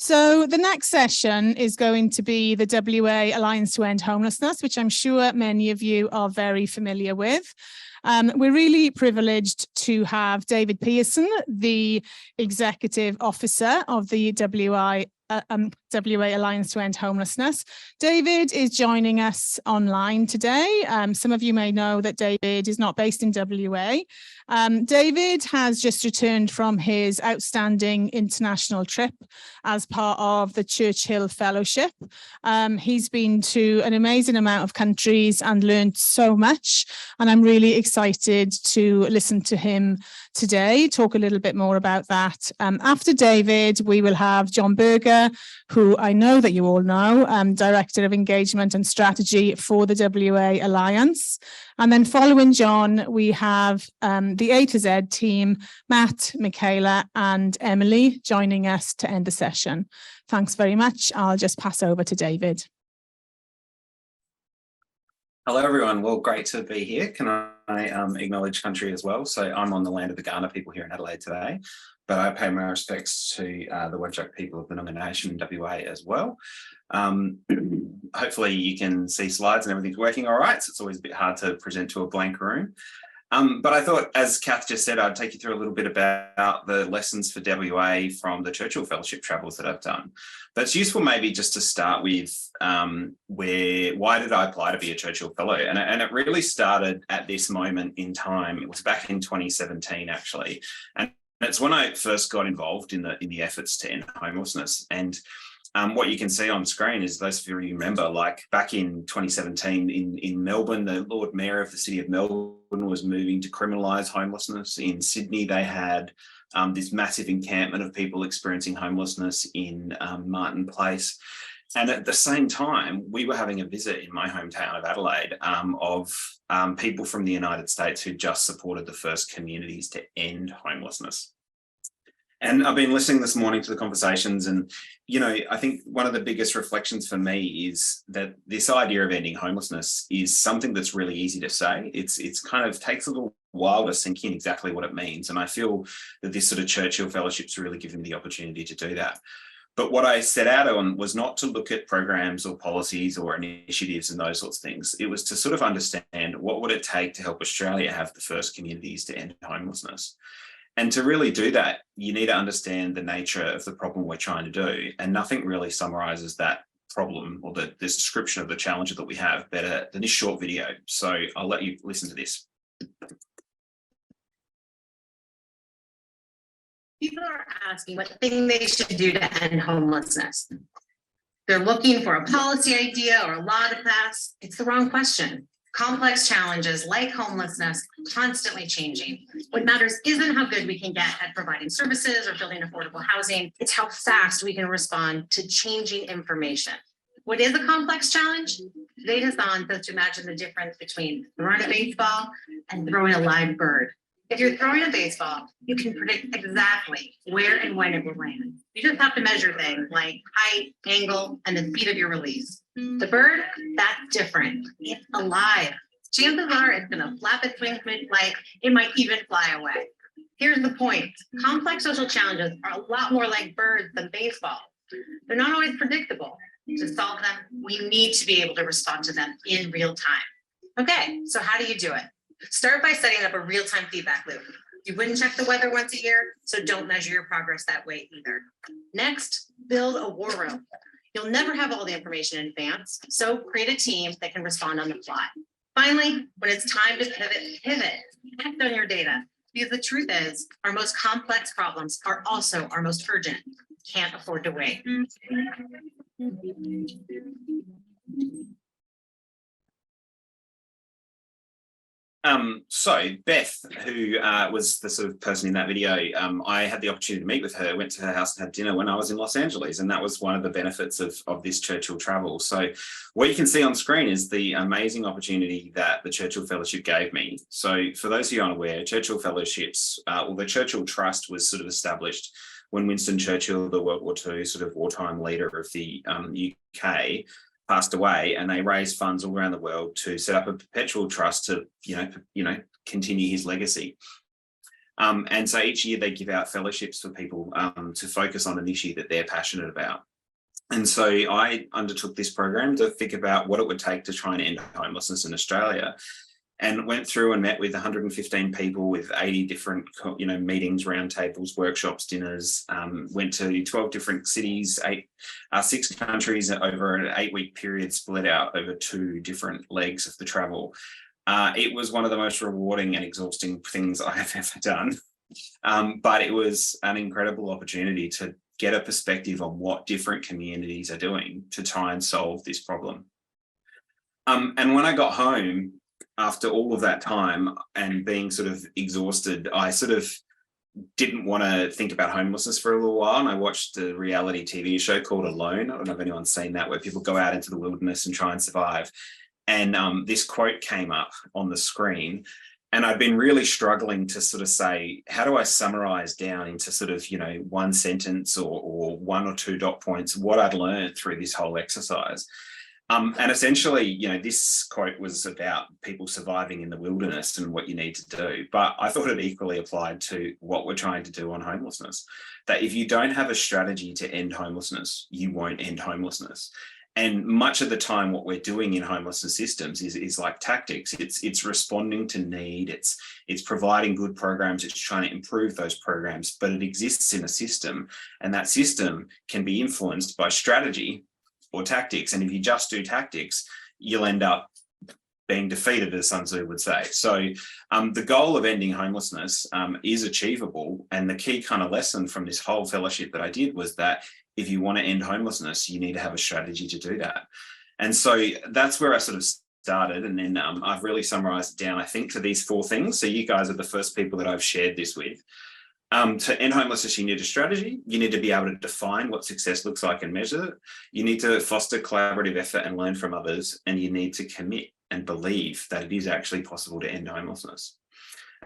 So the next session is going to be the WA Alliance to End Homelessness, which I'm sure many of you are very familiar with. We're really privileged to have David Pearson, the Executive Officer of the WA Alliance to End Homelessness. David is joining us online today. Some of you may know that David is not based in WA. David has just returned from his outstanding international trip as part of the Churchill Fellowship. He's been to an amazing amount of countries and learned so much, and I'm really excited to listen to him today, talk a little bit more about that. After David, we will have John Berger, who I know that you all know, Director of Engagement and Strategy for the WA Alliance. And then following John, we have the AtoZ team, Matt, Michala and Emily joining us to end the session. Thanks very much. I'll just pass over to David. Hello, everyone. Well, great to be here. Can I acknowledge country as well? So I'm on the land of the Kaurna people here in Adelaide today, but I pay my respects to the Whadjuk people of the Noongar Nation in WA as well. Hopefully you can see slides and everything's working all right. So it's always a bit hard to present to a blank room. But I thought, as Kath just said, I'd take you through a little bit about the lessons for WA from the Churchill Fellowship travels that I've done. But it's useful maybe just to start with why did I apply to be a Churchill Fellow? And it really started at this moment in time. It was back in 2017, actually. And it's when I first got involved in the efforts to end homelessness. And what you can see on screen is, those of you remember, like back in 2017 in Melbourne, the Lord Mayor of the City of Melbourne was moving to criminalise homelessness. In Sydney, they had this massive encampment of people experiencing homelessness in Martin Place. And at the same time, we were having a visit in my hometown of Adelaide of people from the United States who just supported the first communities to end homelessness. And I've been listening this morning to the conversations, and, you know, I think one of the biggest reflections for me is that this idea of ending homelessness is something that's really easy to say. It's kind of takes a little while to sink in exactly what it means. And I feel that this sort of Churchill Fellowship's really given me the opportunity to do that. But what I set out on was not to look at programs or policies or initiatives and those sorts of things. It was to sort of understand, what would it take to help Australia have the first communities to end homelessness? And to really do that, you need to understand the nature of the problem we're trying to do. And nothing really summarises that problem or this description of the challenge that we have better than this short video. So I'll let you listen to this. People are asking what thing they should do to end homelessness. They're looking for a policy idea or a law to pass. It's the wrong question. Complex challenges like homelessness constantly changing. What matters isn't how good we can get at providing services or building affordable housing. It's how fast we can respond to changing information. What is a complex challenge? Today's on says to imagine the difference between throwing a baseball and throwing a live bird. If you're throwing a baseball, you can predict exactly where and when it will land. You just have to measure things like height, angle, and the speed of your release. The bird, that's different. It's alive. Chances are it's going to flap its wings mid-flight. It might even fly away. Here's the point. Complex social challenges are a lot more like birds than baseball. They're not always predictable. To solve them, we need to be able to respond to them in real time. Okay, so how do you do it? Start by setting up a real-time feedback loop. You wouldn't check the weather once a year, so don't measure your progress that way either. Next, build a war room. You'll never have all the information in advance, so create a team that can respond on the fly. Finally, when it's time to pivot, act on your data. Because the truth is, our most complex problems are also our most urgent. Can't afford to wait. So Beth, who was the sort of person in that video, I had the opportunity to meet with her, went to her house and had dinner when I was in Los Angeles, and that was one of the benefits of this Churchill travel. So what you can see on screen is the amazing opportunity that the Churchill Fellowship gave me. So for those of you unaware, Churchill Fellowships, or the Churchill Trust, was sort of established when Winston Churchill, the World War II sort of wartime leader of the UK, passed away, and they raised funds all around the world to set up a perpetual trust to, you know, continue his legacy. And so each year they give out fellowships for people to focus on an issue that they're passionate about. And so I undertook this program to think about what it would take to try and end homelessness in Australia, and went through and met with 115 people with 80 different, meetings, roundtables, workshops, dinners, went to 12 different cities, 6 countries over an 8-week period, split out over 2 different legs of the travel. It was one of the most rewarding and exhausting things I have ever done. But it was an incredible opportunity to get a perspective on what different communities are doing to try and solve this problem. And when I got home, after all of that time and being sort of exhausted, I sort of didn't want to think about homelessness for a little while. And I watched a reality TV show called Alone. I don't know if anyone's seen that, where people go out into the wilderness and try and survive. And this quote came up on the screen. And I've been really struggling to sort of say, how do I summarize down into sort of, one sentence or 1 or 2 dot points what I'd learned through this whole exercise. And essentially, this quote was about people surviving in the wilderness and what you need to do. But I thought it equally applied to what we're trying to do on homelessness, that if you don't have a strategy to end homelessness, you won't end homelessness. And much of the time, what we're doing in homelessness systems is like tactics. It's responding to need. It's providing good programs. It's trying to improve those programs, but it exists in a system, and that system can be influenced by strategy or tactics. And if you just do tactics, you'll end up being defeated, as Sun Tzu would say. So the goal of ending homelessness is achievable. And the key kind of lesson from this whole fellowship that I did was that if you want to end homelessness, you need to have a strategy to do that. And so that's where I sort of started. And then I've really summarized it down, I think, to these 4 things. So you guys are the first people that I've shared this with. To end homelessness, you need a strategy. You need to be able to define what success looks like and measure it. You need to foster collaborative effort and learn from others. And you need to commit and believe that it is actually possible to end homelessness.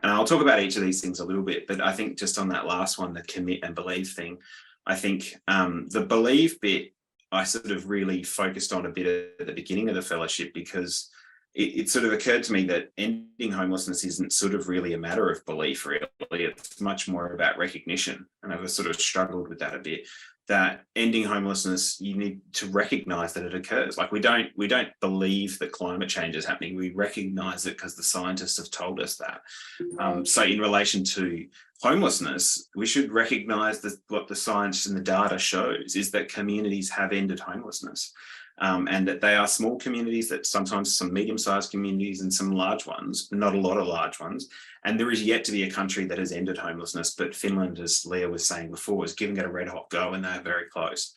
And I'll talk about each of these things a little bit, but I think just on that last one, the commit and believe thing, I think the believe bit, I sort of really focused on a bit at the beginning of the fellowship, because it sort of occurred to me that ending homelessness isn't sort of really a matter of belief, really. It's much more about recognition. And I've sort of struggled with that a bit, that ending homelessness, you need to recognize that it occurs. Like we don't believe that climate change is happening. We recognize it because the scientists have told us that. So in relation to homelessness, we should recognize that what the science and the data shows is that communities have ended homelessness. And that they are small communities, that sometimes some medium-sized communities and some large ones, but not a lot of large ones. And there is yet to be a country that has ended homelessness, but Finland, as Leah was saying before, is giving it a red hot go, and they're very close.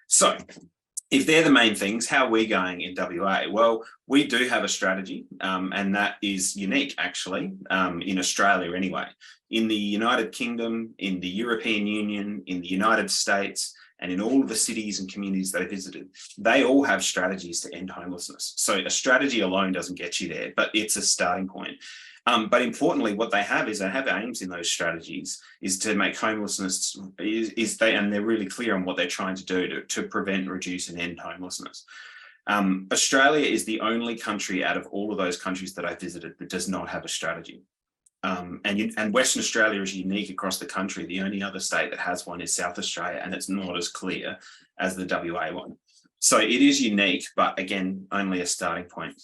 So if they're the main things, how are we going in WA? Well, we do have a strategy, and that is unique, actually, in Australia anyway. In the United Kingdom, in the European Union, in the United States, and in all of the cities and communities that I visited, they all have strategies to end homelessness. So a strategy alone doesn't get you there, but it's a starting point. But importantly, what they have is they have aims in those strategies is to make homelessness, and they're really clear on what they're trying to do to prevent, reduce, and end homelessness. Australia is the only country out of all of those countries that I visited that does not have a strategy. And Western Australia is unique across the country. The only other state that has one is South Australia, and it's not as clear as the WA one. So it is unique, but again, only a starting point.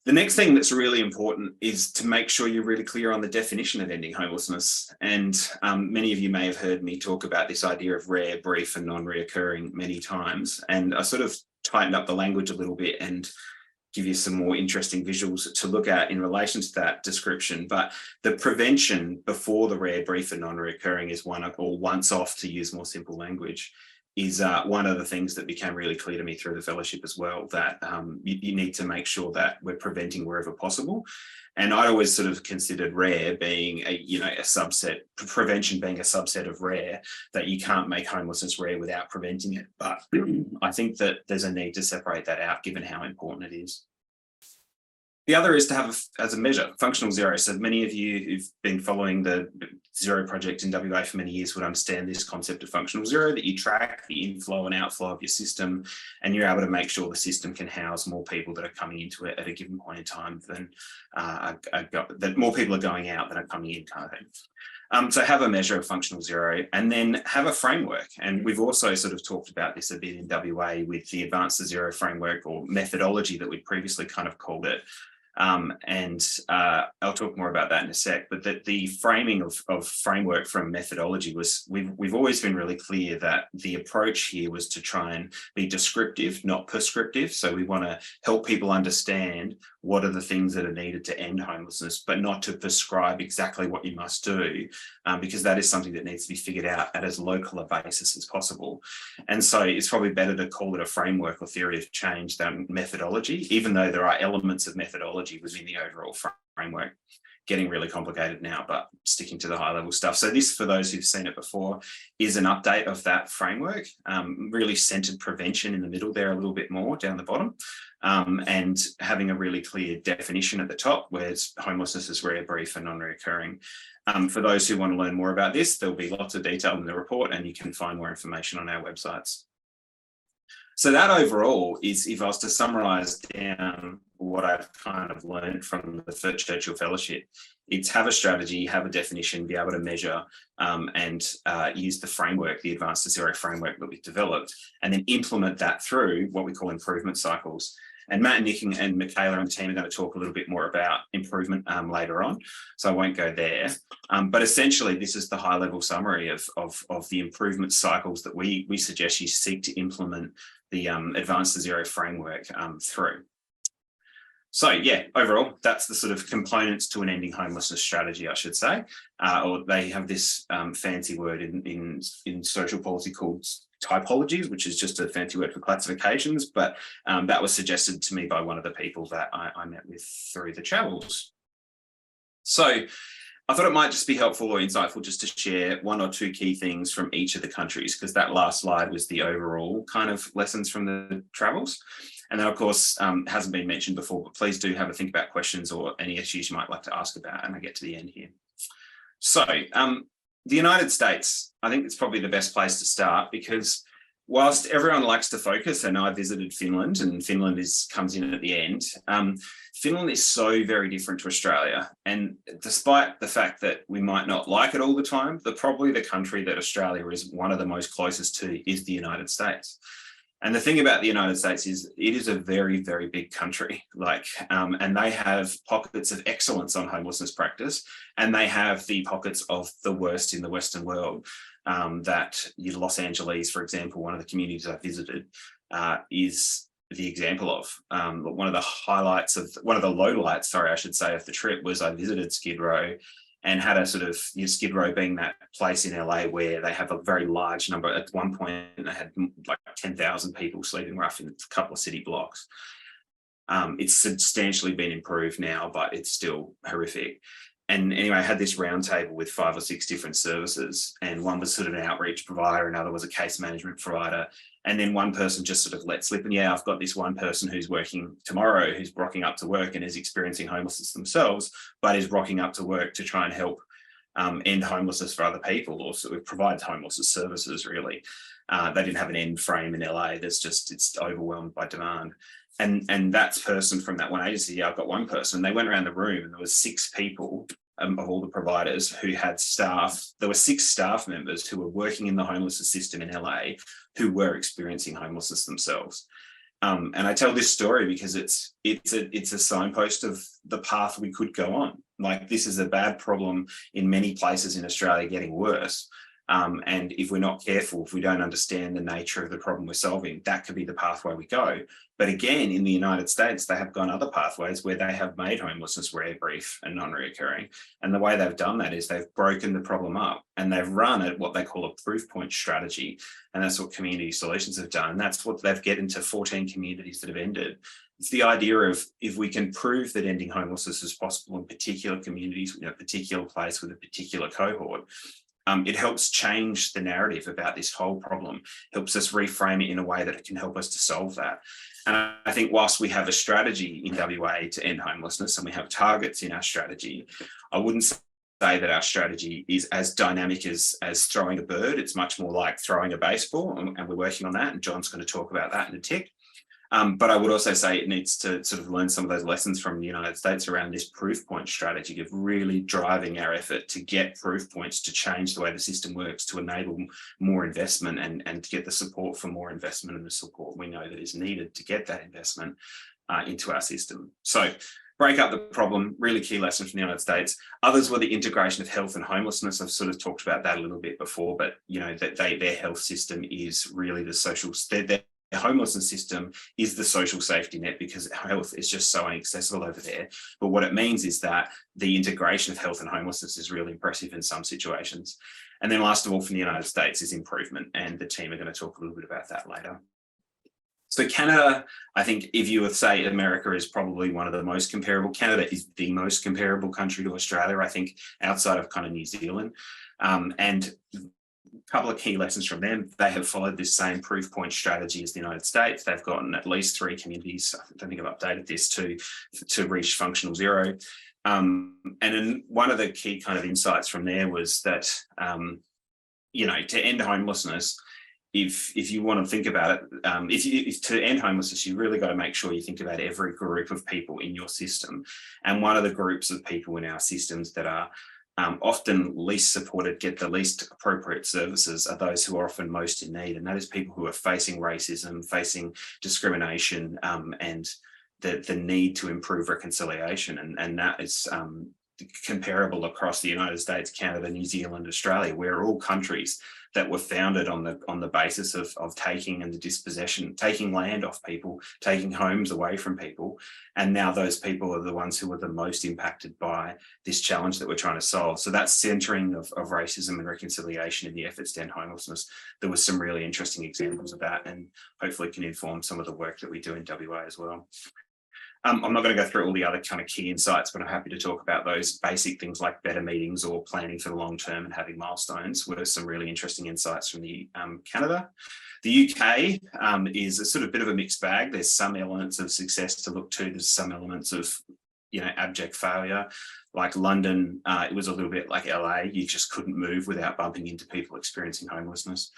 The next thing that's really important is to make sure you're really clear on the definition of ending homelessness. And many of you may have heard me talk about this idea of rare, brief, and non-reoccurring many times. And I sort of tightened up the language a little bit and give you some more interesting visuals to look at in relation to that description. But the prevention before the rare, brief, and non-recurring is once off, to use more simple language, is one of the things that became really clear to me through the fellowship as well, that you need to make sure that we're preventing wherever possible. And I always sort of considered rare being a subset, prevention being a subset of rare, that you can't make homelessness rare without preventing it. But I think that there's a need to separate that out, given how important it is. The other is to have, as a measure, functional zero. So many of you who've been following the Zero project in WA for many years would understand this concept of functional zero, that you track the inflow and outflow of your system, and you're able to make sure the system can house more people that are coming into it at a given point in time than that more people are going out than are coming in, kind of thing. So have a measure of functional zero and then have a framework. And we've also sort of talked about this a bit in WA with the Advanced to Zero framework or methodology that we previously kind of called it. I'll talk more about that in a sec, but the framing of framework from methodology was, we've always been really clear that the approach here was to try and be descriptive, not prescriptive. So we want to help people understand what are the things that are needed to end homelessness, but not to prescribe exactly what you must do, because that is something that needs to be figured out at as local a basis as possible. And so it's probably better to call it a framework or theory of change than methodology, even though there are elements of methodology within the overall framework. Getting really complicated now, but sticking to the high level stuff. So this, for those who've seen it before, is an update of that framework, really centered prevention in the middle there a little bit more down the bottom, and having a really clear definition at the top where it's homelessness is rare, brief and non-reoccurring. For those who want to learn more about this, there'll be lots of detail in the report and you can find more information on our websites. So that overall is, if I was to summarize down what I've kind of learned from the Churchill Fellowship, it's have a strategy, have a definition, be able to measure and use the framework, the Advanced to Zero framework that we've developed, and then implement that through what we call improvement cycles. And Matt and Nick and Michala and the team are going to talk a little bit more about improvement later on, so I won't go there. But essentially, this is the high-level summary of the improvement cycles that we suggest you seek to implement the Advanced to Zero framework through. So yeah, overall, that's the sort of components to an ending homelessness strategy, I should say. Or they have this fancy word in social policy called typologies, which is just a fancy word for classifications, but that was suggested to me by one of the people that I met with through the travels. So I thought it might just be helpful or insightful just to share one or two key things from each of the countries, because that last slide was the overall kind of lessons from the travels. And then, of course, hasn't been mentioned before, but please do have a think about questions or any issues you might like to ask about, and I get to the end here. So the United States, I think it's probably the best place to start, because whilst everyone likes to focus, and I visited Finland, and Finland comes in at the end, Finland is so very different to Australia. And despite the fact that we might not like it all the time, probably the country that Australia is one of the most closest to is the United States. And the thing about the United States is it is a very, very big country, and they have pockets of excellence on homelessness practice, and they have the pockets of the worst in the Western world. That Los Angeles, for example, one of the communities I visited, is the example of. One of the lowlights, I should say, of the trip was I visited Skid Row and had a sort of, Skid Row being that place in LA where they have a very large number. At one point, they had like 10,000 people sleeping rough in a couple of city blocks. It's substantially been improved now, but it's still horrific. And anyway, I had this roundtable with 5 or 6 different services, and one was sort of an outreach provider, another was a case management provider, and then one person just sort of let slip, and yeah, I've got this one person who's working tomorrow who's rocking up to work and is experiencing homelessness themselves, but is rocking up to work to try and help end homelessness for other people, or sort of provide homelessness services, really. They didn't have an end frame in LA, it's overwhelmed by demand. And that person from that one agency, I've got one person, they went around the room and there was 6 people of all the providers who had staff. There were 6 staff members who were working in the homelessness system in LA who were experiencing homelessness themselves. And I tell this story because it's a signpost of the path we could go on. Like, this is a bad problem in many places in Australia, getting worse. And if we're not careful, if we don't understand the nature of the problem we're solving, that could be the pathway we go. But again, in the United States, they have gone other pathways where they have made homelessness rare, brief and non-reoccurring. And the way they've done that is they've broken the problem up and they've run at what they call a proof point strategy. And that's what Community Solutions have done. And that's what they've get into 14 communities that have ended. It's the idea of, if we can prove that ending homelessness is possible in particular communities, in a particular place with a particular cohort, it helps change the narrative about this whole problem, helps us reframe it in a way that it can help us to solve that. And I think whilst we have a strategy in WA to end homelessness and we have targets in our strategy, I wouldn't say that our strategy is as dynamic as throwing a bird. It's much more like throwing a baseball, and we're working on that, and John's going to talk about that in a tick. But I would also say it needs to sort of learn some of those lessons from the United States around this proof point strategy of really driving our effort to get proof points to change the way the system works, to enable more investment and to get the support for more investment and the support we know that is needed to get that investment into our system. So break up the problem, really key lesson from the United States. Others were the integration of health and homelessness. I've sort of talked about that a little bit before, but you know that their health system is really the social, their homelessness system is the social safety net because health is just so inaccessible over there. But what it means is that the integration of health and homelessness is really impressive in some situations. And then last of all, from the United States is improvement. And the team are going to talk a little bit about that later. So Canada, I think if you would say America is probably one of the most comparable, Canada is the most comparable country to Australia, I think, outside of kind of New Zealand. And a couple of key lessons from them, they have followed this same proof point strategy as the United States. They've gotten at least 3 communities, I don't think I've updated this, to reach functional zero. And then one of the key kind of insights from there was that, you know, to end homelessness, if you want to think about it, if to end homelessness, you really got to make sure you think about every group of people in your system. And one of the groups of people in our systems that are often least supported, get the least appropriate services, are those who are often most in need. And that is people who are facing racism, facing discrimination, and the need to improve reconciliation. And that is comparable across the United States, Canada, New Zealand, Australia. We're all countries that were founded on the basis of taking and the dispossession, taking land off people, taking homes away from people. And now those people are the ones who are the most impacted by this challenge that we're trying to solve. So that centering of racism and reconciliation in the efforts to end homelessness, there was some really interesting examples of that, and hopefully can inform some of the work that we do in WA as well. I'm not going to go through all the other kind of key insights, but I'm happy to talk about those basic things like better meetings or planning for the long term and having milestones were some really interesting insights from the Canada. The UK is a sort of bit of a mixed bag. There's some elements of success to look to. There's some elements of, you know, abject failure. Like London, it was a little bit like LA. You just couldn't move without bumping into people experiencing homelessness.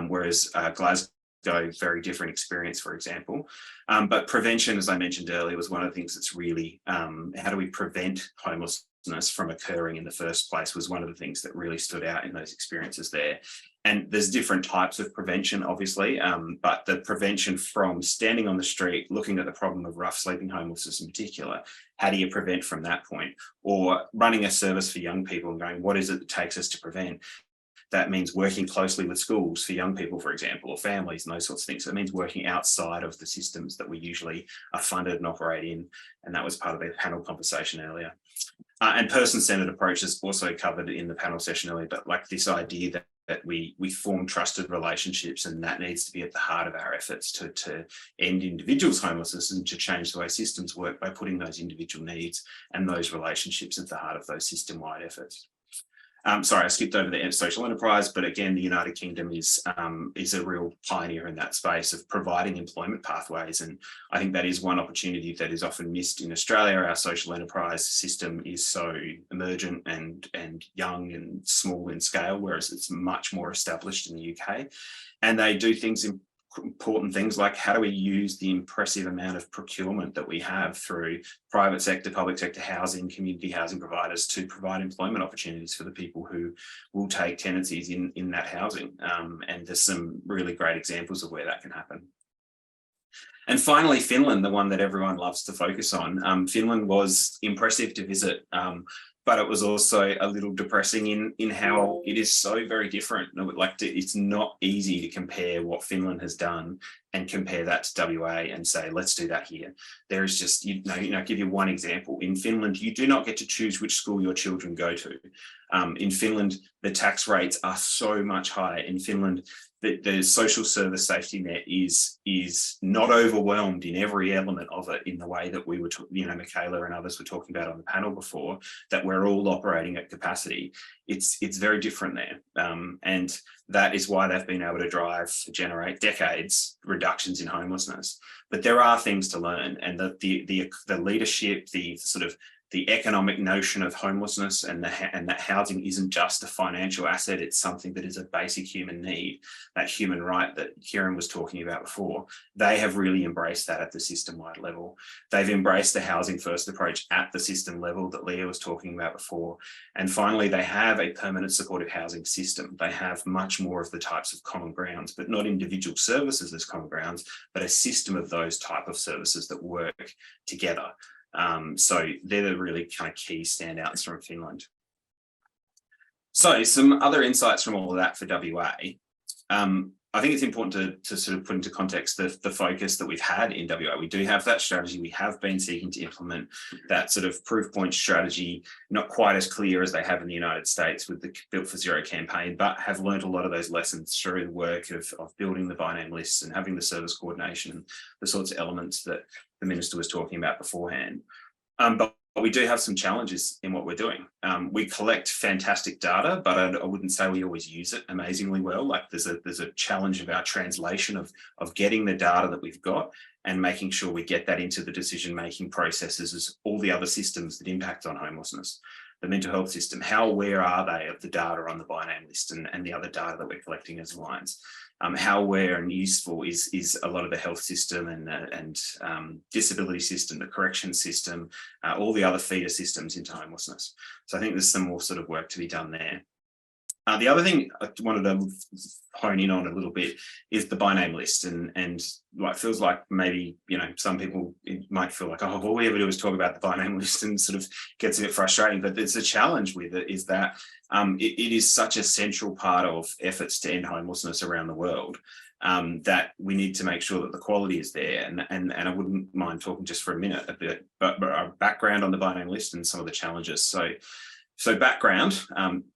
Whereas Glasgow, very different experience, for example. But prevention, as I mentioned earlier, was one of the things that's really, how do we prevent homelessness from occurring in the first place, was one of the things that really stood out in those experiences there. And there's different types of prevention, obviously, but the prevention from standing on the street, looking at the problem of rough sleeping homelessness in particular, how do you prevent from that point? Or running a service for young people and going, what is it that takes us to prevent? That means working closely with schools for young people, for example, or families and those sorts of things. So it means working outside of the systems that we usually are funded and operate in. And that was part of the panel conversation earlier. And person-centered approach is also covered in the panel session earlier, but like this idea that we form trusted relationships, and that needs to be at the heart of our efforts to end individuals' homelessness and to change the way systems work by putting those individual needs and those relationships at the heart of those system-wide efforts. Sorry, I skipped over the social enterprise, but again, the United Kingdom is a real pioneer in that space of providing employment pathways. And I think that is one opportunity that is often missed in Australia. Our social enterprise system is so emergent and young and small in scale, whereas it's much more established in the UK. And they do things important things like how do we use the impressive amount of procurement that we have through private sector, public sector housing, community housing providers to provide employment opportunities for the people who will take tenancies in that housing. And there's some really great examples of where that can happen. And finally, Finland, the one that everyone loves to focus on. Finland was impressive to visit, but it was also a little depressing in how it is so very different. Like it's not easy to compare what Finland has done and compare that to WA and say, let's do that here. There is just, give you one example. In Finland, you do not get to choose which school your children go to. In Finland, the tax rates are so much higher. In Finland, the social service safety net is not overwhelmed in every element of it in the way that we were, Michala and others were talking about on the panel before, that we're all operating at capacity. It's very different there. And that is why they've been able to generate decades reductions in homelessness. But there are things to learn, and the leadership, the the economic notion of homelessness and that housing isn't just a financial asset, it's something that is a basic human need, that human right that Kieran was talking about before. They have really embraced that at the system-wide level. They've embraced the housing first approach at the system level that Leah was talking about before. And finally, they have a permanent supportive housing system. They have much more of the types of common grounds, but not individual services as common grounds, but a system of those type of services that work together. So they're the really kind of key standouts from Finland. So some other insights from all of that for WA. I think it's important to sort of put into context the focus that we've had in WA. We do have that strategy. We have been seeking to implement that sort of proof point strategy, not quite as clear as they have in the United States with the Built for Zero campaign, but have learned a lot of those lessons through the work of building the by name lists and having the service coordination, the sorts of elements that the Minister was talking about beforehand. But we do have some challenges in what we're doing. We collect fantastic data, but I wouldn't say we always use it amazingly well. Like there's a challenge of our translation of getting the data that we've got and making sure we get that into the decision-making processes as all the other systems that impact on homelessness. The mental health system, how aware are they of the data on the by name list and the other data that we're collecting as Alliance? How aware and useful is a lot of the health system and disability system, the correction system, all the other feeder systems into homelessness. So I think there's some more sort of work to be done there. The other thing I wanted to hone in on a little bit is the by name list, and like feels like maybe, you know, some people might feel like, oh, all we ever do is talk about the by name list, and sort of gets a bit frustrating. But there's a challenge with it is that it is such a central part of efforts to end homelessness around the world that we need to make sure that the quality is there. And I wouldn't mind talking just for a minute a bit, but our background on the by name list and some of the challenges. So background,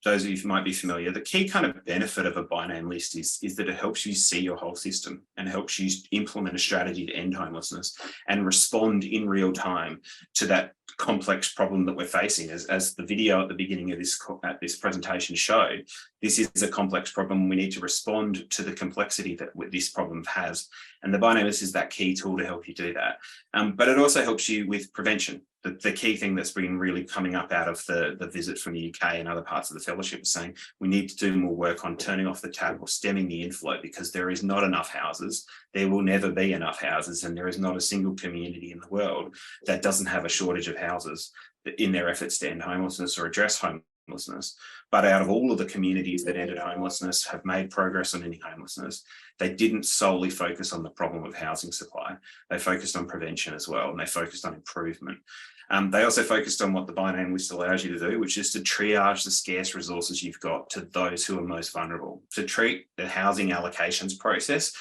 those of you who might be familiar, the key kind of benefit of a by name list is that it helps you see your whole system and helps you implement a strategy to end homelessness and respond in real time to that complex problem that we're facing. As the video at the beginning of this presentation showed, this is a complex problem. We need to respond to the complexity that this problem has. And the by name list is that key tool to help you do that. But it also helps you with prevention. The key thing that's been really coming up out of the visit from the UK and other parts of the fellowship is saying we need to do more work on turning off the tap or stemming the inflow, because there is not enough houses. There will never be enough houses, and there is not a single community in the world that doesn't have a shortage of houses in their efforts to end homelessness or address homelessness. But out of all of the communities that ended homelessness, have made progress on ending homelessness, they didn't solely focus on the problem of housing supply. They focused on prevention as well, and they focused on improvement. They also focused on what the by name list allows you to do, which is to triage the scarce resources you've got to those who are most vulnerable, to treat the housing allocations process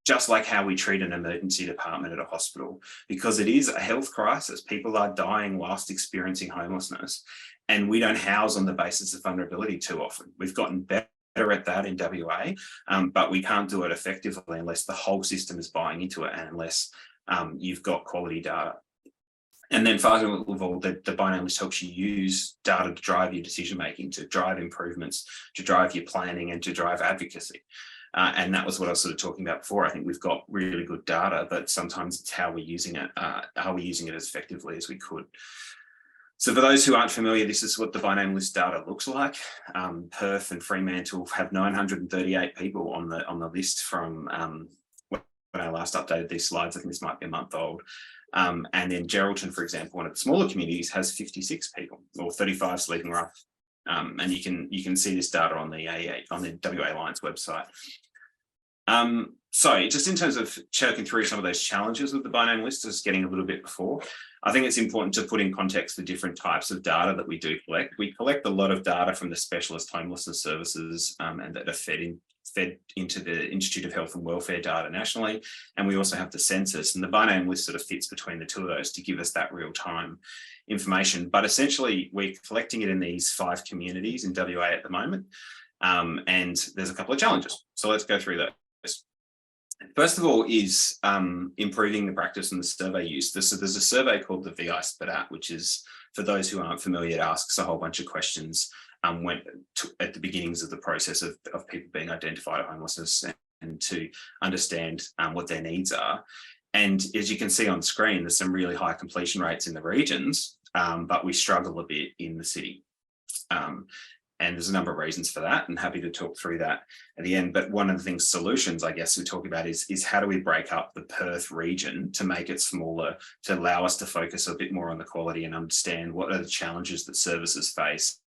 just like how we treat an emergency department at a hospital, because it is a health crisis. People are dying whilst experiencing homelessness, and we don't house on the basis of vulnerability too often. We've gotten better at that in WA, but we can't do it effectively unless the whole system is buying into it and unless you've got quality data. And then finally, the by name list helps you use data to drive your decision-making, to drive improvements, to drive your planning, and to drive advocacy. And that was what I was sort of talking about before. I think we've got really good data, but sometimes it's how we're using it. Are we using it as effectively as we could? So for those who aren't familiar, this is what the by name list data looks like. Perth and Fremantle have 938 people on the list from when I last updated these slides. I think this might be a month old. And then Geraldton, for example, one of the smaller communities, has 56 people, or 35 sleeping rough. And you can see this data on the WA Alliance website. So just in terms of choking through some of those challenges with the by name list, just getting a little bit before, I think it's important to put in context the different types of data that we do collect. We collect a lot of data from the specialist homelessness services and that are fed into the Institute of Health and Welfare data nationally. And we also have the census, and the by name list sort of fits between the two of those to give us that real time information. But essentially, we're collecting it in these 5 communities in WA at the moment. And there's a couple of challenges. So let's go through those. First of all is improving the practice and the survey use. There's a survey called the VI SPDAT, which is, for those who aren't familiar, it asks a whole bunch of questions at the beginnings of the process of people being identified as homelessness and to understand what their needs are. And as you can see on screen, there's some really high completion rates in the regions, but we struggle a bit in the city. And there's a number of reasons for that, and happy to talk through that at the end. But one of the things, solutions, I guess, we talk about is how do we break up the Perth region to make it smaller, to allow us to focus a bit more on the quality and understand what are the challenges that services face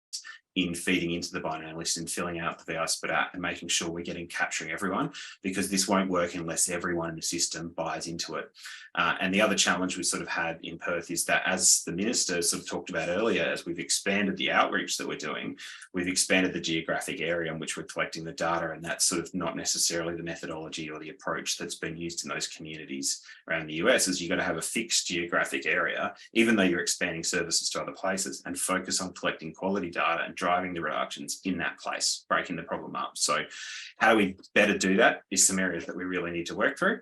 in feeding into the binary list and filling out the VI Spat and making sure we're capturing everyone, because this won't work unless everyone in the system buys into it. And the other challenge we sort of had in Perth is that, as the minister sort of talked about earlier, as we've expanded the outreach that we're doing, we've expanded the geographic area in which we're collecting the data, and that's sort of not necessarily the methodology or the approach that's been used in those communities around the US. Is you've got to have a fixed geographic area, even though you're expanding services to other places, and focus on collecting quality data and driving the reductions in that place, breaking the problem up. So how do we better do that is some areas that we really need to work through.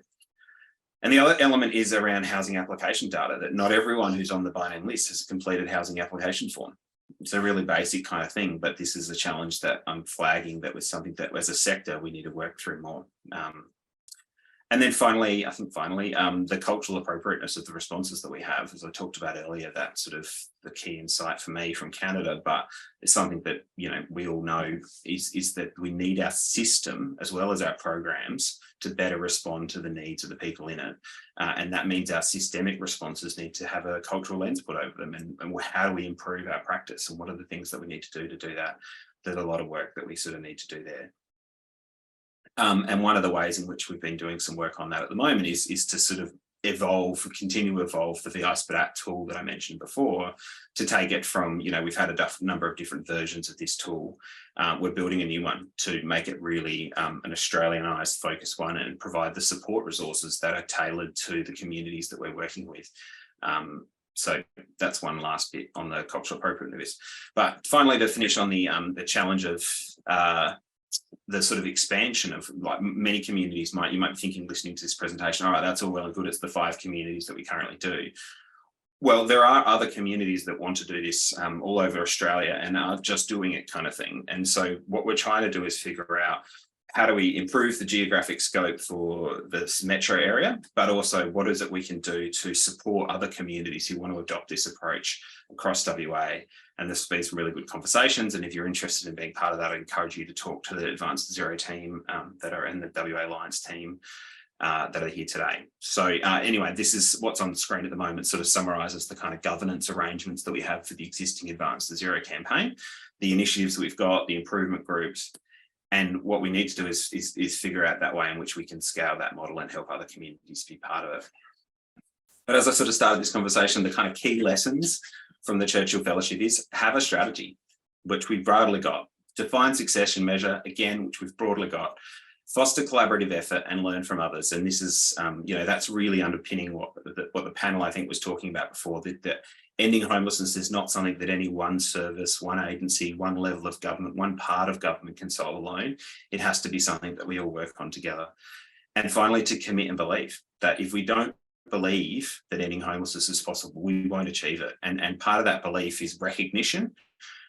And the other element is around housing application data, that not everyone who's on the binary list has a completed housing application form. It's a really basic kind of thing, but this is a challenge that I'm flagging that was something that as a sector we need to work through more. And then finally, the cultural appropriateness of the responses that we have, as I talked about earlier, that's sort of the key insight for me from Canada, but it's something that, we all know is that we need our system as well as our programs to better respond to the needs of the people in it. And that means our systemic responses need to have a cultural lens put over them. And how do we improve our practice? And what are the things that we need to do that? There's a lot of work that we sort of need to do there. And one of the ways in which we've been doing some work on that at the moment is to sort of continue to evolve the VI Spat tool that I mentioned before, to take it from, we've had a number of different versions of this tool. We're building a new one to make it really an Australianised focused one and provide the support resources that are tailored to the communities that we're working with. So that's one last bit on the cultural appropriateness. But finally, to finish on the challenge of the sort of expansion of, like, many communities you might be thinking, listening to this presentation, all right, that's all well and good, it's the 5 communities that we currently do. Well, there are other communities that want to do this all over Australia and are just doing it, kind of thing. And so what we're trying to do is figure out how do we improve the geographic scope for this metro area, but also what is it we can do to support other communities who want to adopt this approach across WA. And there's been some really good conversations. And if you're interested in being part of that, I encourage you to talk to the Advanced Zero team that are in the WA Alliance team that are here today. So anyway, this is what's on the screen at the moment, sort of summarises the kind of governance arrangements that we have for the existing Advanced Zero campaign, the initiatives we've got, the improvement groups. And what we need to do is figure out that way in which we can scale that model and help other communities be part of it. But as I sort of started this conversation, the kind of key lessons from the Churchill Fellowship is have a strategy, which we've broadly got. Define succession measure, again, which we've broadly got. Foster collaborative effort and learn from others. And this is, that's really underpinning what the panel, I think, was talking about before, that ending homelessness is not something that any one service, one agency, one level of government, one part of government can solve alone. It has to be something that we all work on together. And finally, to commit and believe that if we don't believe that ending homelessness is possible, we won't achieve it. And part of that belief is recognition.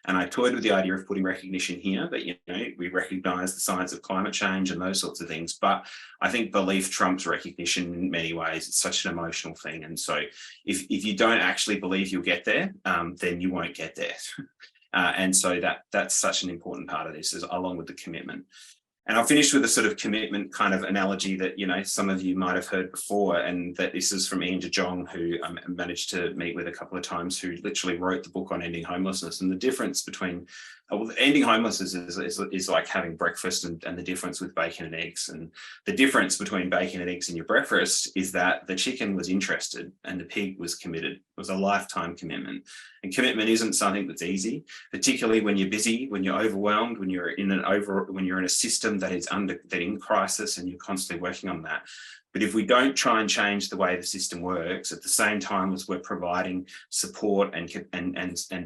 And I toyed with the idea of putting recognition here, that, we recognise the science of climate change and those sorts of things. But I think belief trumps recognition in many ways. It's such an emotional thing. And so if you don't actually believe you'll get there, then you won't get there. And so that's such an important part of this, along with the commitment. And I'll finish with a sort of commitment kind of analogy that, some of you might have heard before, and that this is from Ian de Jong, who I managed to meet with a couple of times, who literally wrote the book on ending homelessness. And the difference between ending homelessness is like having breakfast and the difference with bacon and eggs. And the difference between bacon and eggs in your breakfast is that the chicken was interested and the pig was committed. It was a lifetime commitment. And commitment isn't something that's easy, particularly when you're busy, when you're overwhelmed, when you're in a system that is in crisis and you're constantly working on that. But if we don't try and change the way the system works at the same time as we're providing support and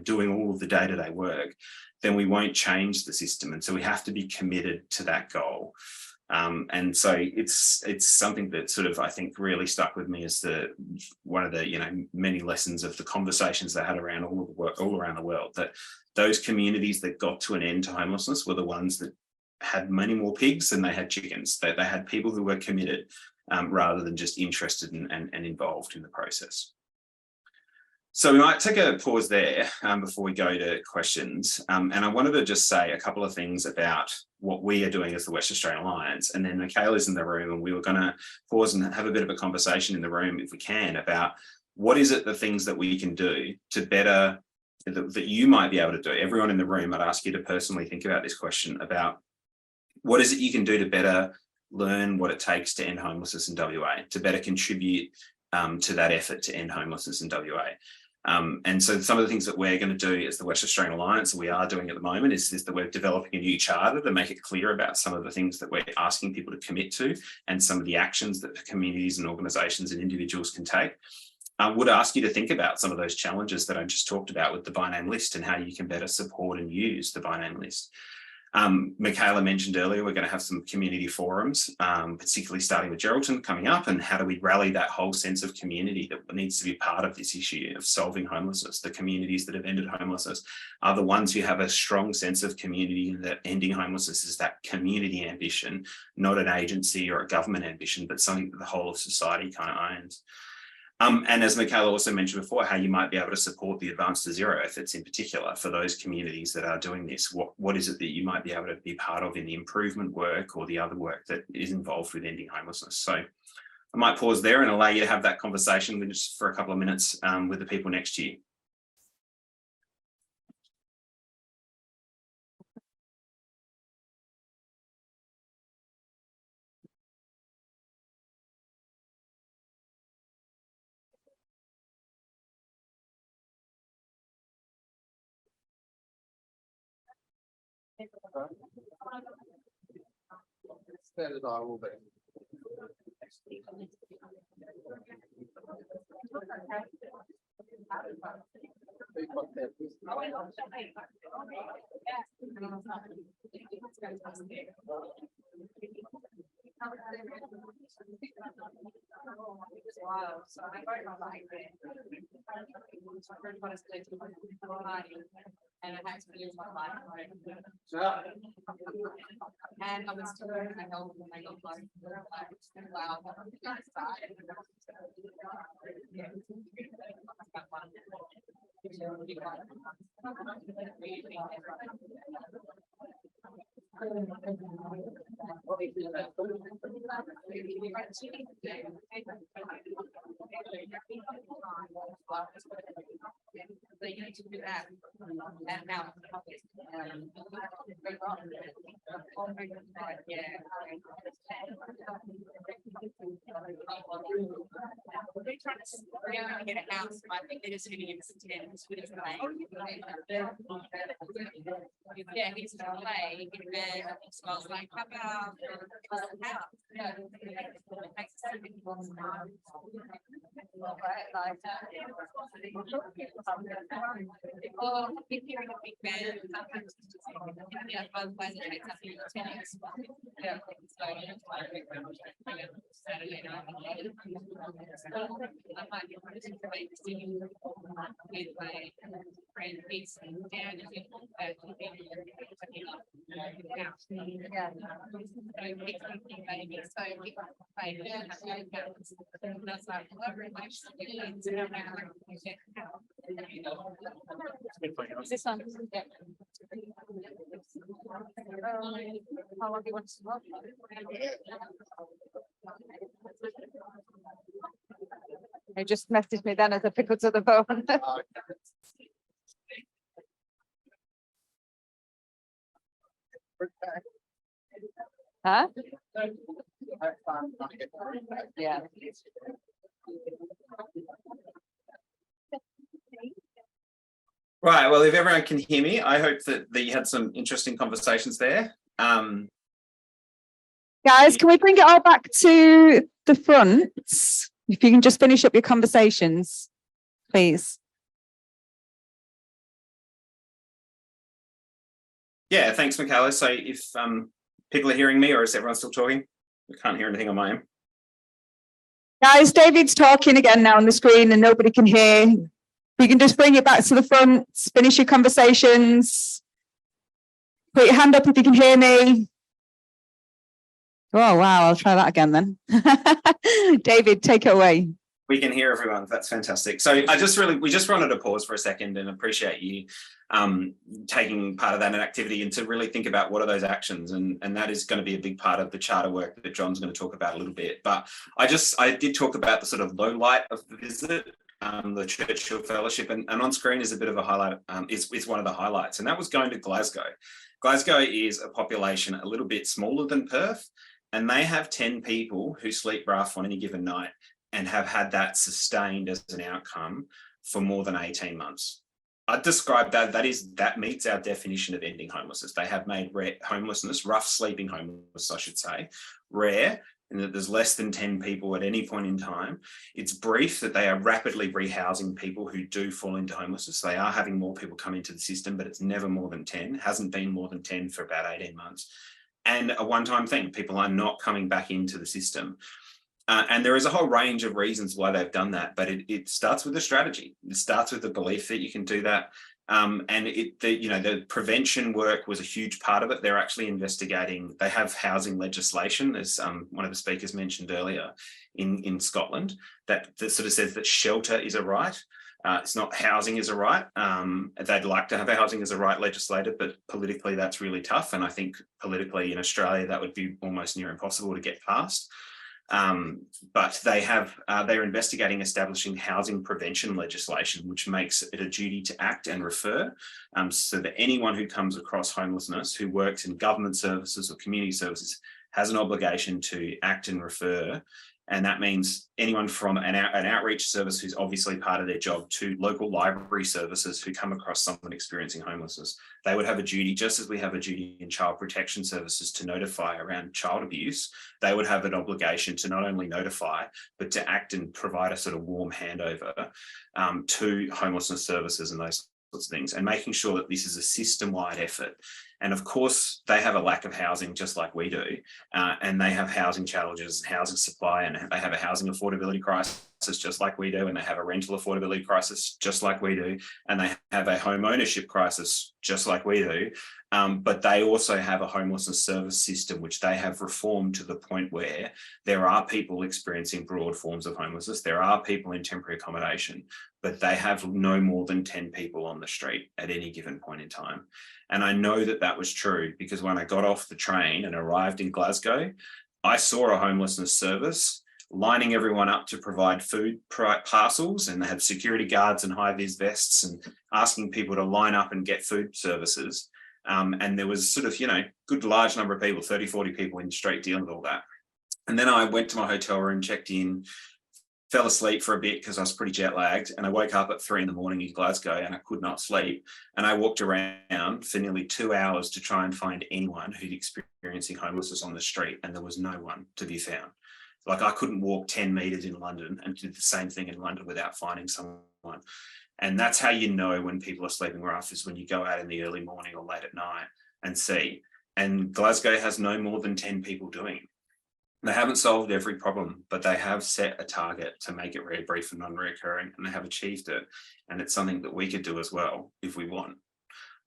doing all of the day-to-day work, then we won't change the system. And so we have to be committed to that goal. And so it's something that sort of, I think, really stuck with me as one of the many lessons of the conversations they had around all around the world, that those communities that got to an end to homelessness were the ones that had many more pigs than they had chickens. They had people who were committed. rather than just interested and involved in the process. So we might take a pause there before we go to questions. And I wanted to just say a couple of things about what we are doing as the West Australian Alliance. And then Michala's in the room, and we were going to pause and have a bit of a conversation in the room, if we can, about what is it, the things that we can do to better, that you might be able to do. Everyone in the room, I'd ask you to personally think about this question about what is it you can do to better learn what it takes to end homelessness in WA, to better contribute to that effort to end homelessness in WA. And so some of the things that we're going to do as the West Australian Alliance, and we are doing at the moment, is that we're developing a new charter to make it clear about some of the things that we're asking people to commit to and some of the actions that the communities and organisations and individuals can take. I would ask you to think about some of those challenges that I just talked about with the by name list and how you can better support and use the by name list. Michala mentioned earlier, we're going to have some community forums, particularly starting with Geraldton coming up, and how do we rally that whole sense of community that needs to be part of this issue of solving homelessness. The communities that have ended homelessness are the ones who have a strong sense of community, and that ending homelessness is that community ambition, not an agency or a government ambition, but something that the whole of society kind of owns. And as Michala also mentioned before, how you might be able to support the Advance to Zero efforts in particular for those communities that are doing this. What is it that you might be able to be part of in the improvement work or the other work that is involved with ending homelessness? So I might pause there and allow you to have that conversation with just for a couple of minutes with the people next to you. And I had to lose my life. And I was still in my health when I got like, wow, so you need to do that. And now, they're trying to get a house. I think they're just going to give us a 10 with his play. Yeah, he's going to play. And so I was like, how about the house? Yeah. If you're a big fan, sometimes it's just both ways it takes up your tennis. Yeah, Saturday night. I might be participating with my friend Peace and Dan. Is this on? Yeah. How long do you want to smoke? They just messaged me then as I pick up to the phone. Huh? Yeah. Right, well, if everyone can hear me, I hope that you had some interesting conversations there. Guys, can we bring it all back to the front? If you can just finish up your conversations, please. Yeah, thanks, Michala. So if people are hearing me, or is everyone still talking? I can't hear anything on my end. Guys, David's talking again now on the screen and nobody can hear. We can just bring it back to the front, finish your conversations. Put your hand up if you can hear me. Oh, wow. I'll try that again then. David, take it away. We can hear everyone. That's fantastic. So we just wanted to pause for a second and appreciate you taking part of that activity and to really think about what are those actions. And that is going to be a big part of the charter work that John's going to talk about a little bit. But I did talk about the sort of low light of the visit, the Churchill Fellowship, and on screen is a bit of a highlight, is one of the highlights. And that was going to Glasgow. Glasgow is a population a little bit smaller than Perth, and they have 10 people who sleep rough on any given night and have had that sustained as an outcome for more than 18 months. I'd describe that meets our definition of ending homelessness. They have made homelessness, rough sleeping homelessness, I should say, rare, and that there's less than 10 people at any point in time. It's brief that they are rapidly rehousing people who do fall into homelessness. They are having more people come into the system, but it's never more than 10, hasn't been more than 10 for about 18 months. And a one-time thing, people are not coming back into the system. And there is a whole range of reasons why they've done that, but it starts with a strategy. It starts with the belief that you can do that. And the prevention work was a huge part of it. They're actually investigating, they have housing legislation, as one of the speakers mentioned earlier, in Scotland, that sort of says that shelter is a right. It's not housing is a right. They'd like to have housing as a right legislated, but politically that's really tough. And I think politically in Australia, that would be almost near impossible to get past. But they're investigating establishing housing prevention legislation, which makes it a duty to act and refer, so that anyone who comes across homelessness, who works in government services or community services, has an obligation to act and refer. And that means anyone from an outreach service who's obviously part of their job, to local library services who come across someone experiencing homelessness. They would have a duty, just as we have a duty in child protection services to notify around child abuse. They would have an obligation to not only notify, but to act and provide a sort of warm handover to homelessness services and those sorts of things, and making sure that this is a system-wide effort. And of course, they have a lack of housing just like we do. And they have housing challenges, housing supply, and they have a housing affordability crisis just like we do. And they have a rental affordability crisis just like we do. And they have a home ownership crisis just like we do. But they also have a homelessness service system, which they have reformed to the point where there are people experiencing broad forms of homelessness. There are people in temporary accommodation, but they have no more than 10 people on the street at any given point in time. And I know that that was true because when I got off the train and arrived in Glasgow, I saw a homelessness service lining everyone up to provide food parcels, and they had security guards and high-vis vests and asking people to line up and get food services. And there was sort of, good large number of people, 30, 40 people in the street dealing with all that. And then I went to my hotel room, checked in, fell asleep for a bit because I was pretty jet lagged, and I woke up at 3 a.m. in Glasgow and I could not sleep. And I walked around for nearly 2 hours to try and find anyone who'd experiencing homelessness on the street, and there was no one to be found. Like, I couldn't walk 10 meters in London and do the same thing in London without finding someone. And that's how you know when people are sleeping rough, is when you go out in the early morning or late at night and see. And Glasgow has no more than 10 people doing it. They haven't solved every problem, but they have set a target to make it very brief and non-recurring, and they have achieved it. And it's something that we could do as well if we want.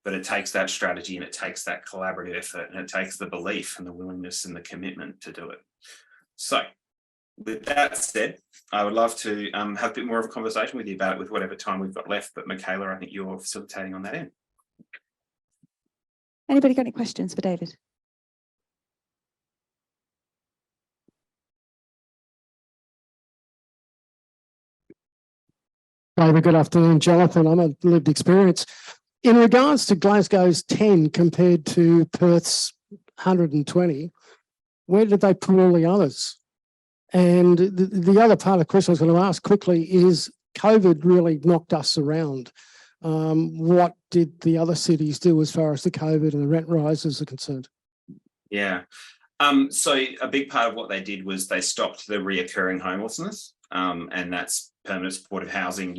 But it takes that strategy, and it takes that collaborative effort, and it takes the belief and the willingness and the commitment to do it. So with that said, I would love to have a bit more of a conversation with you about it with whatever time we've got left. But Michala, I think you're facilitating on that end. Anybody got any questions for David? David, good afternoon. Jonathan, I'm a lived experience. In regards to Glasgow's 10 compared to Perth's 120, where did they put all the others? And the other part of the question I was going to ask quickly is, COVID really knocked us around. What did the other cities do as far as the COVID and the rent rises are concerned? Yeah. So a big part of what they did was they stopped the reoccurring homelessness, and that's permanent supportive housing,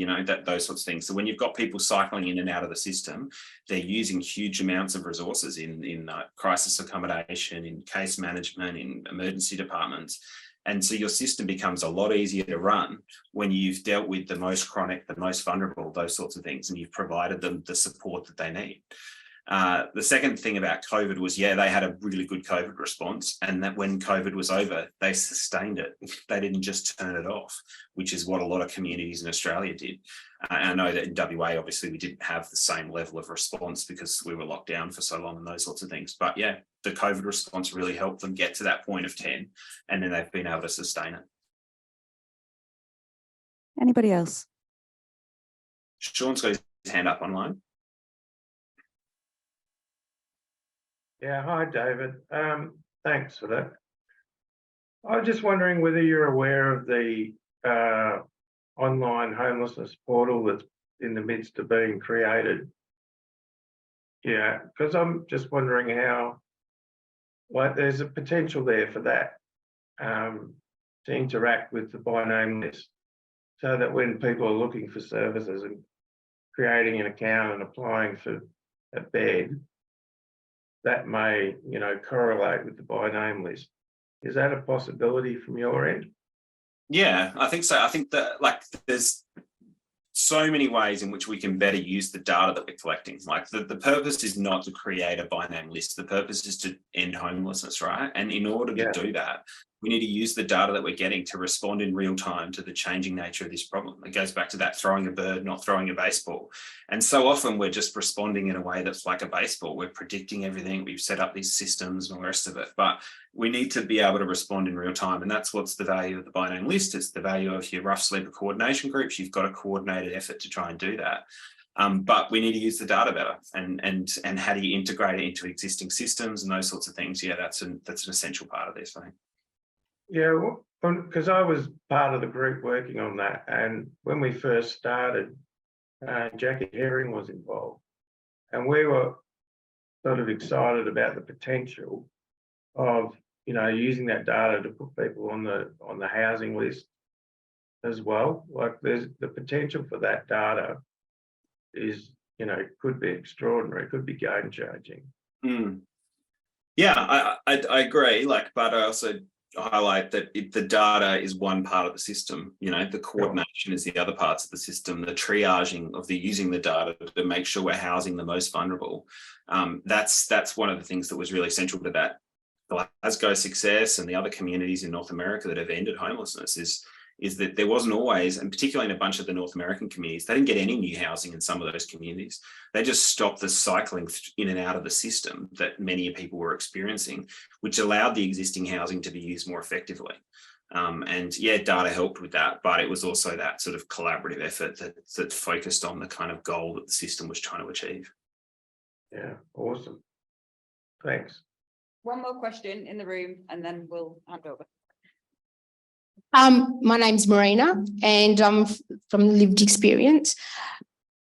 those sorts of things. So when you've got people cycling in and out of the system, they're using huge amounts of resources in crisis accommodation, in case management, in emergency departments. And so your system becomes a lot easier to run when you've dealt with the most chronic, the most vulnerable, those sorts of things, and you've provided them the support that they need. The second thing about COVID was, they had a really good COVID response, and that when COVID was over, they sustained it. They didn't just turn it off, which is what a lot of communities in Australia did. I know that in WA, obviously, we didn't have the same level of response because we were locked down for so long and those sorts of things. But yeah, the COVID response really helped them get to that point of 10, and then they've been able to sustain it. Anybody else? Sean's got his hand up online. Yeah, hi, David. Thanks for that. I was just wondering whether you're aware of the online homelessness portal that's in the midst of being created. Yeah, because I'm just wondering how, there's a potential there for that to interact with the by name list, so that when people are looking for services and creating an account and applying for a bed, that may, correlate with the by name list. Is that a possibility from your end? Yeah, I think so. I think that there's so many ways in which we can better use the data that we're collecting. Like the purpose is not to create a by name list. The purpose is to end homelessness, right? And in order to do that, we need to use the data that we're getting to respond in real time to the changing nature of this problem. It goes back to that throwing a bird, not throwing a baseball. And so often we're just responding in a way that's like a baseball. We're predicting everything. We've set up these systems and all the rest of it. But we need to be able to respond in real time. And that's what's the value of the by name list. It's the value of your rough sleeper coordination groups. You've got a coordinated effort to try and do that. But we need to use the data better, and how do you integrate it into existing systems and those sorts of things. Yeah, that's an essential part of this, I think. Yeah, because I was part of the group working on that, and when we first started, Jackie Herring was involved, and we were sort of excited about the potential of using that data to put people on the housing list as well. Like there's the potential for that data is could be extraordinary, it could be game changing. Yeah, I agree. But I also highlight that the data is one part of the system. The coordination is the other parts of the system. The triaging of using the data to make sure we're housing the most vulnerable. That's one of the things that was really central to that Glasgow success and the other communities in North America that have ended homelessness is that there wasn't always, and particularly in a bunch of the North American communities, they didn't get any new housing in some of those communities. They just stopped the cycling in and out of the system that many people were experiencing, which allowed the existing housing to be used more effectively. And yeah, data helped with that, but it was also that sort of collaborative effort that focused on the kind of goal that the system was trying to achieve. Yeah, awesome. Thanks. One more question in the room and then we'll hand over. My name's Marina and I'm from lived experience.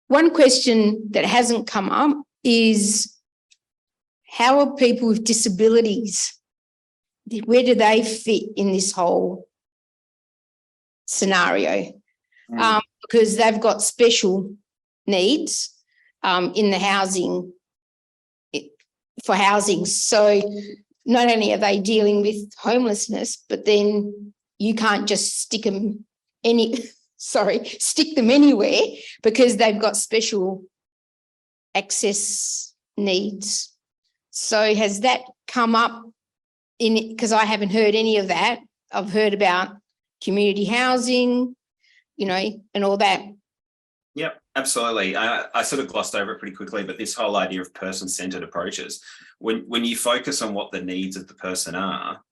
One question that hasn't come up is how are people with disabilities, where do they fit in this whole scenario? Because they've got special needs in the housing, for housing. So not only are they dealing with homelessness, but then you can't just stick them anywhere because they've got special access needs. So has that come up because I haven't heard any of that. I've heard about community housing, and all that. Yep, absolutely. I sort of glossed over it pretty quickly, but this whole idea of person-centered approaches, when you focus on what the needs of the person are,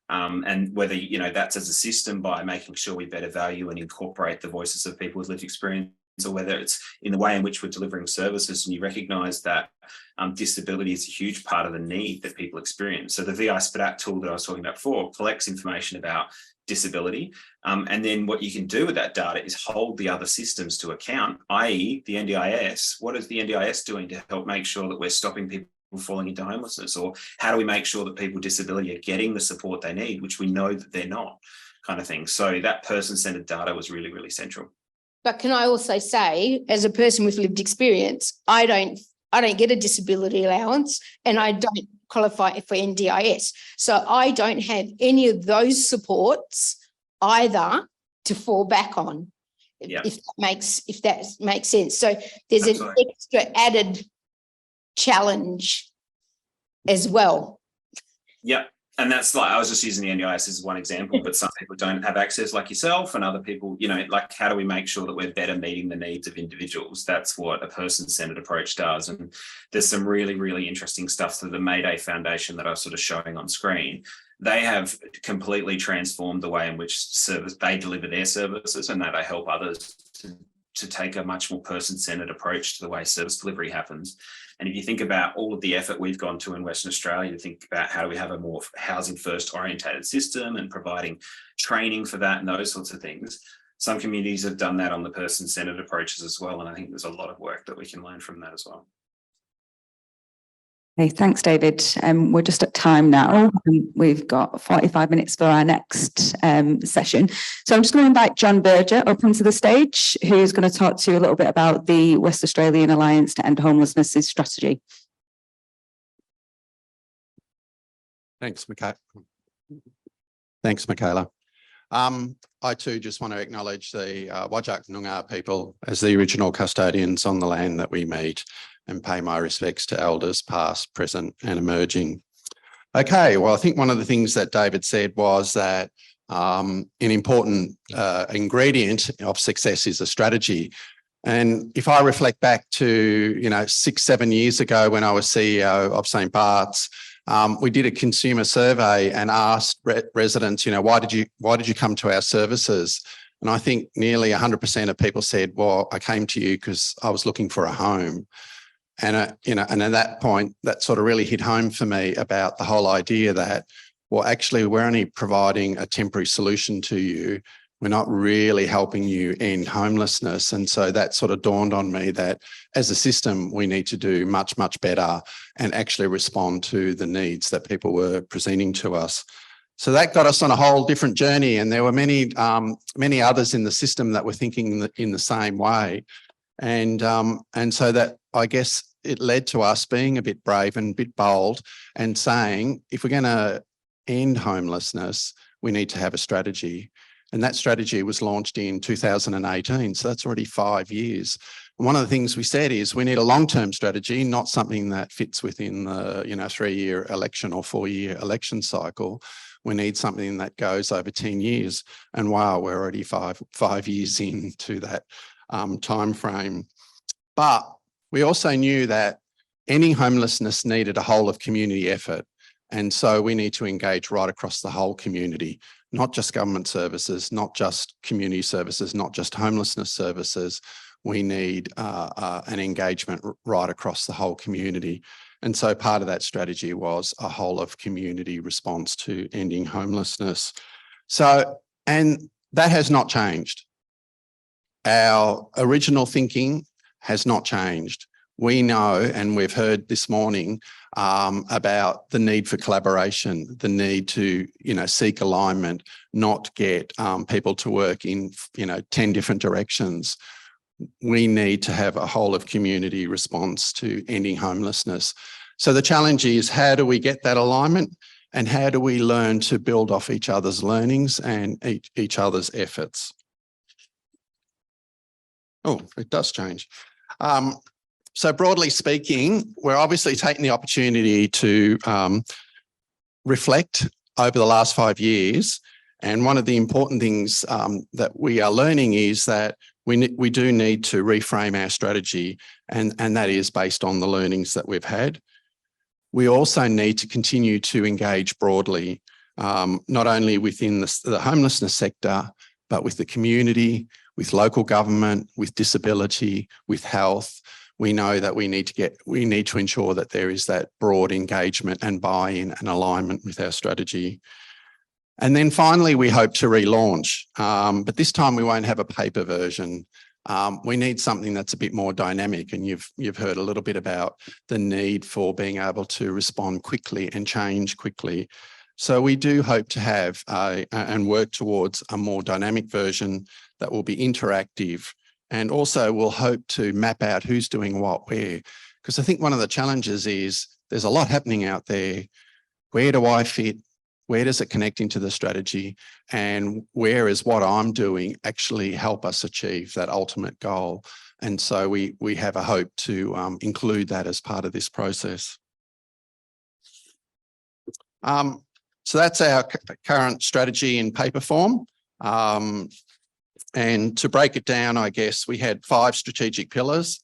and whether, that's as a system by making sure we better value and incorporate the voices of people with lived experience, or whether it's in the way in which we're delivering services and you recognise that disability is a huge part of the need that people experience. So the VI SPDAT tool that I was talking about before collects information about disability, and then what you can do with that data is hold the other systems to account, i.e. the NDIS. What is the NDIS doing to help make sure that we're stopping people falling into homelessness, or how do we make sure that people with disability are getting the support they need, which we know that they're not, kind of thing. So that person-centered data was really, really central. But can I also say, as a person with lived experience, I don't get a disability allowance and I don't qualify for NDIS. So I don't have any of those supports either to fall back on, if that makes sense. So there's an extra added challenge as well. Yep. And that's like, I was just using the NDIS as one example, but some people don't have access like yourself, and other people, you know, like, how do we make sure that we're better meeting the needs of individuals? That's what a person-centered approach does. And there's some really, really interesting stuff through the Mayday Foundation that I was sort of showing on screen. They have completely transformed the way in which they deliver their services, and that they help others to take a much more person-centered approach to the way service delivery happens. And if you think about all of the effort we've gone to in Western Australia to think about how do we have a more housing first orientated system and providing training for that and those sorts of things, some communities have done that on the person-centered approaches as well. And I think there's a lot of work that we can learn from that as well. Okay, thanks, David. We're just at time now. We've got 45 minutes for our next session. So I'm just going to invite John Berger up onto the stage, who's going to talk to you a little bit about the West Australian Alliance to End Homelessness strategy. Thanks, Michala. I too just want to acknowledge the Whadjuk Noongar people as the original custodians on the land that we meet, and pay my respects to elders past, present and emerging. Okay, well, I think one of the things that David said was that an important ingredient of success is a strategy. And if I reflect back to, 6-7 years ago when I was CEO of St. Bart's, we did a consumer survey and asked residents, why did you come to our services? And I think nearly 100% of people said, well, I came to you because I was looking for a home. And, and at that point, that sort of really hit home for me about the whole idea that, well, actually, we're only providing a temporary solution to you. We're not really helping you end homelessness. And so that sort of dawned on me that as a system, we need to do much, much better and actually respond to the needs that people were presenting to us. So that got us on a whole different journey. And there were many others in the system that were thinking in the same way. And so that, I guess, it led to us being a bit brave and a bit bold and saying, if we're going to end homelessness, we need to have a strategy. And that strategy was launched in 2018. So that's already 5 years. And one of the things we said is we need a long-term strategy, not something that fits within the 3-year election or 4-year election cycle. We need something that goes over 10 years. And wow, we're already five years into that time frame. But we also knew that ending homelessness needed a whole of community effort. And so we need to engage right across the whole community, not just government services, not just community services, not just homelessness services. We need an engagement right across the whole community. And so part of that strategy was a whole of community response to ending homelessness. So, and that has not changed. Our original thinking has not changed. We know, and we've heard this morning about the need for collaboration, the need to, seek alignment, not get people to work in, 10 different directions. We need to have a whole of community response to ending homelessness. So the challenge is, how do we get that alignment, and how do we learn to build off each other's learnings and each other's efforts? Oh, it does change. So broadly speaking, we're obviously taking the opportunity to reflect over the last 5 years. And one of the important things that we are learning is that we do need to reframe our strategy, and that is based on the learnings that we've had. We also need to continue to engage broadly, not only within the homelessness sector, but with the community, with local government, with disability, with health. We know that we need to ensure that there is that broad engagement and buy-in and alignment with our strategy. And then finally, we hope to relaunch, but this time we won't have a paper version. We need something that's a bit more dynamic, and you've heard a little bit about the need for being able to respond quickly and change quickly. So we do hope to have and work towards a more dynamic version that will be interactive, and also we'll hope to map out who's doing what where. Because I think one of the challenges is there's a lot happening out there. Where do I fit? Where does it connect into the strategy? And where is what I'm doing actually help us achieve that ultimate goal? And so we have a hope to include that as part of this process. So that's our current strategy in paper form. And to break it down, I guess we had 5 strategic pillars.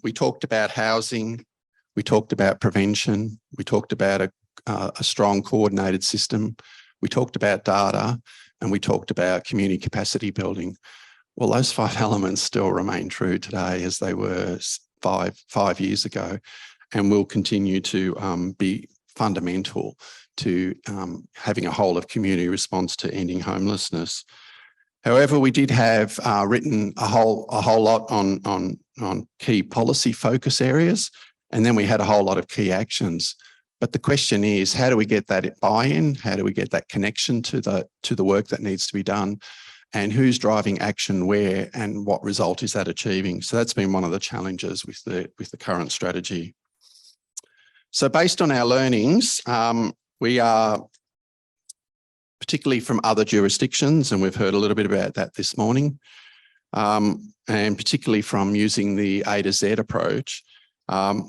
We talked about housing, we talked about prevention, we talked about a strong coordinated system, we talked about data, and we talked about community capacity building. Well, those 5 elements still remain true today as they were five years ago, and will continue to be fundamental to having a whole of community response to ending homelessness. However, we did have written a whole lot on key policy focus areas, and then we had a whole lot of key actions. But the question is, how do we get that buy-in? How do we get that connection to the work that needs to be done? And who's driving action where, and what result is that achieving? So that's been one of the challenges with the current strategy. So based on our learnings, we are, particularly from other jurisdictions, and we've heard a little bit about that this morning, and particularly from using the AtoZ approach,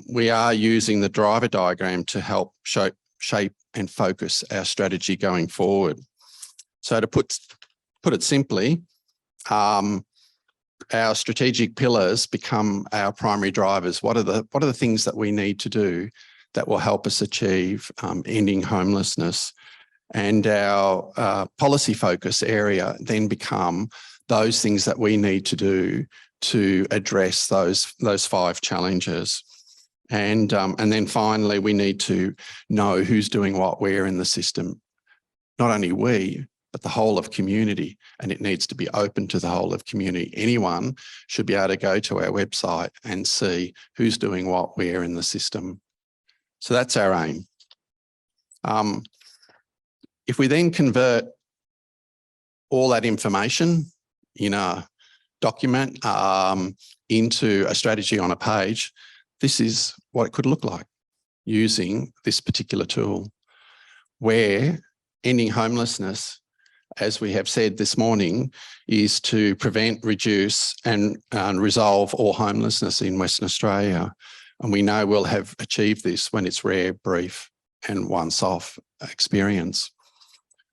we are using the driver diagram to help shape and focus our strategy going forward. So to put it simply, our strategic pillars become our primary drivers. What are the things that we need to do that will help us achieve ending homelessness? And our policy focus area then become those things that we need to do to address those 5 challenges. And then finally, we need to know who's doing what where in the system. Not only we, but the whole of community, and it needs to be open to the whole of community. Anyone should be able to go to our website and see who's doing what where in the system. So that's our aim. If we then convert all that information in a document into a strategy on a page, this is what it could look like using this particular tool, where ending homelessness, as we have said this morning, is to prevent, reduce and resolve all homelessness in Western Australia. And we know we'll have achieved this when it's rare, brief and once-off experience.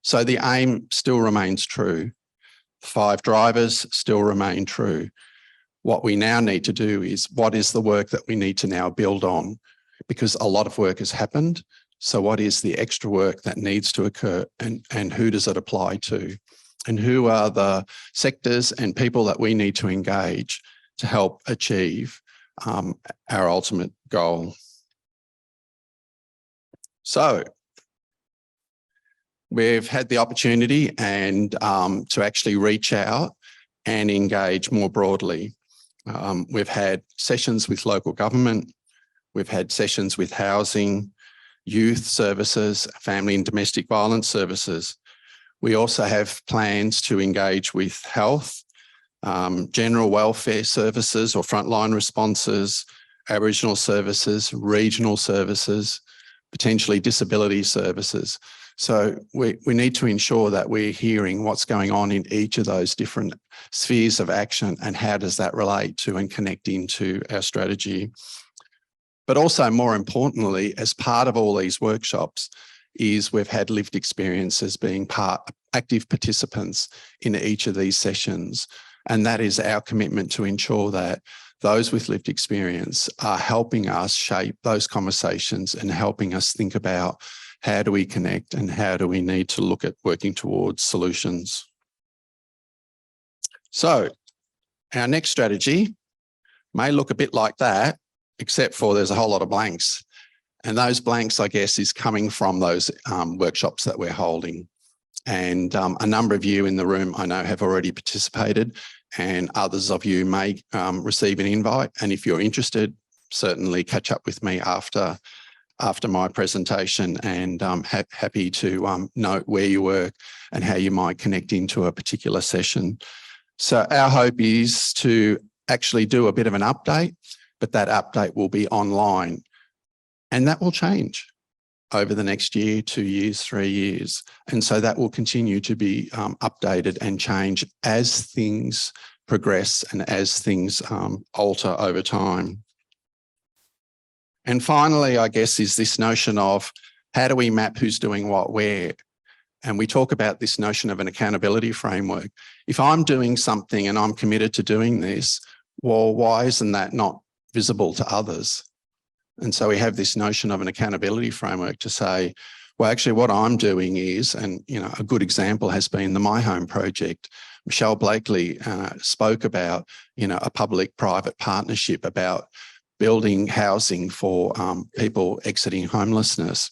So the aim still remains true. 5 drivers still remain true. What we now need to do is, what is the work that we need to now build on? Because a lot of work has happened. So what is the extra work that needs to occur, and who does it apply to? And who are the sectors and people that we need to engage to help achieve our ultimate goal? So we've had the opportunity and to actually reach out and engage more broadly. We've had sessions with local government, we've had sessions with housing, youth services, family and domestic violence services. We also have plans to engage with health, general welfare services or frontline responses, Aboriginal services, regional services, potentially disability services. So we need to ensure that we're hearing what's going on in each of those different spheres of action and how does that relate to and connect into our strategy. But also, more importantly, as part of all these workshops, is we've had lived experiences being active participants in each of these sessions. And that is our commitment to ensure that those with lived experience are helping us shape those conversations and helping us think about how do we connect and how do we need to look at working towards solutions. So our next strategy may look a bit like that, except for there's a whole lot of blanks. And those blanks, I guess, is coming from those workshops that we're holding. And a number of you in the room, I know, have already participated, and others of you may receive an invite. And if you're interested, certainly catch up with me after my presentation, and I'm happy to note where you work and how you might connect into a particular session. So our hope is to actually do a bit of an update, but that update will be online, and that will change over the next year, 2 years, 3 years. And so that will continue to be updated and change as things progress and as things alter over time. And finally, I guess, is this notion of how do we map who's doing what where? And we talk about this notion of an accountability framework. If I'm doing something and I'm committed to doing this, well, why isn't that not visible to others? And so we have this notion of an accountability framework to say, well, actually what I'm doing is, and a good example has been the My Home project. Michelle Blakely spoke about, a public-private partnership about building housing for people exiting homelessness.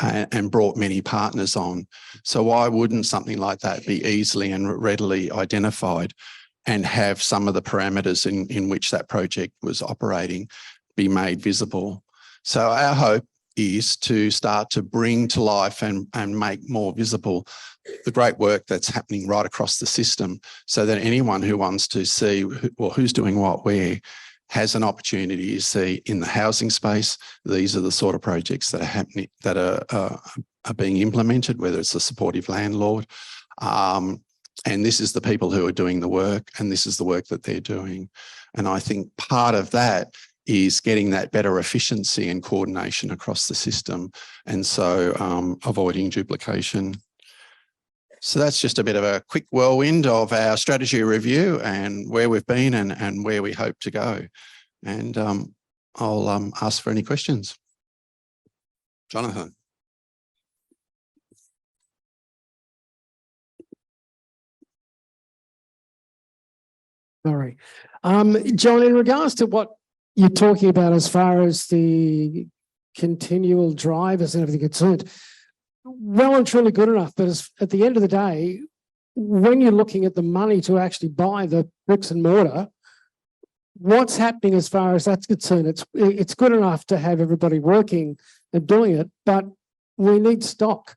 And brought many partners on. So why wouldn't something like that be easily and readily identified and have some of the parameters in which that project was operating be made visible? So our hope is to start to bring to life and make more visible the great work that's happening right across the system, so that anyone who wants to see who's doing what where has an opportunity to see in the housing space, these are the sort of projects that are happening, that are being implemented, whether it's a supportive landlord. And this is the people who are doing the work, and this is the work that they're doing. And I think part of that is getting that better efficiency and coordination across the system, and so avoiding duplication. So that's just a bit of a quick whirlwind of our strategy review and where we've been and where we hope to go. And I'll ask for any questions. Jonathan. Sorry. John, in regards to what you're talking about as far as the continual drivers and everything concerned, well and truly good enough, but at the end of the day, when you're looking at the money to actually buy the bricks and mortar, what's happening as far as that's concerned? It's good enough to have everybody working and doing it, but we need stock.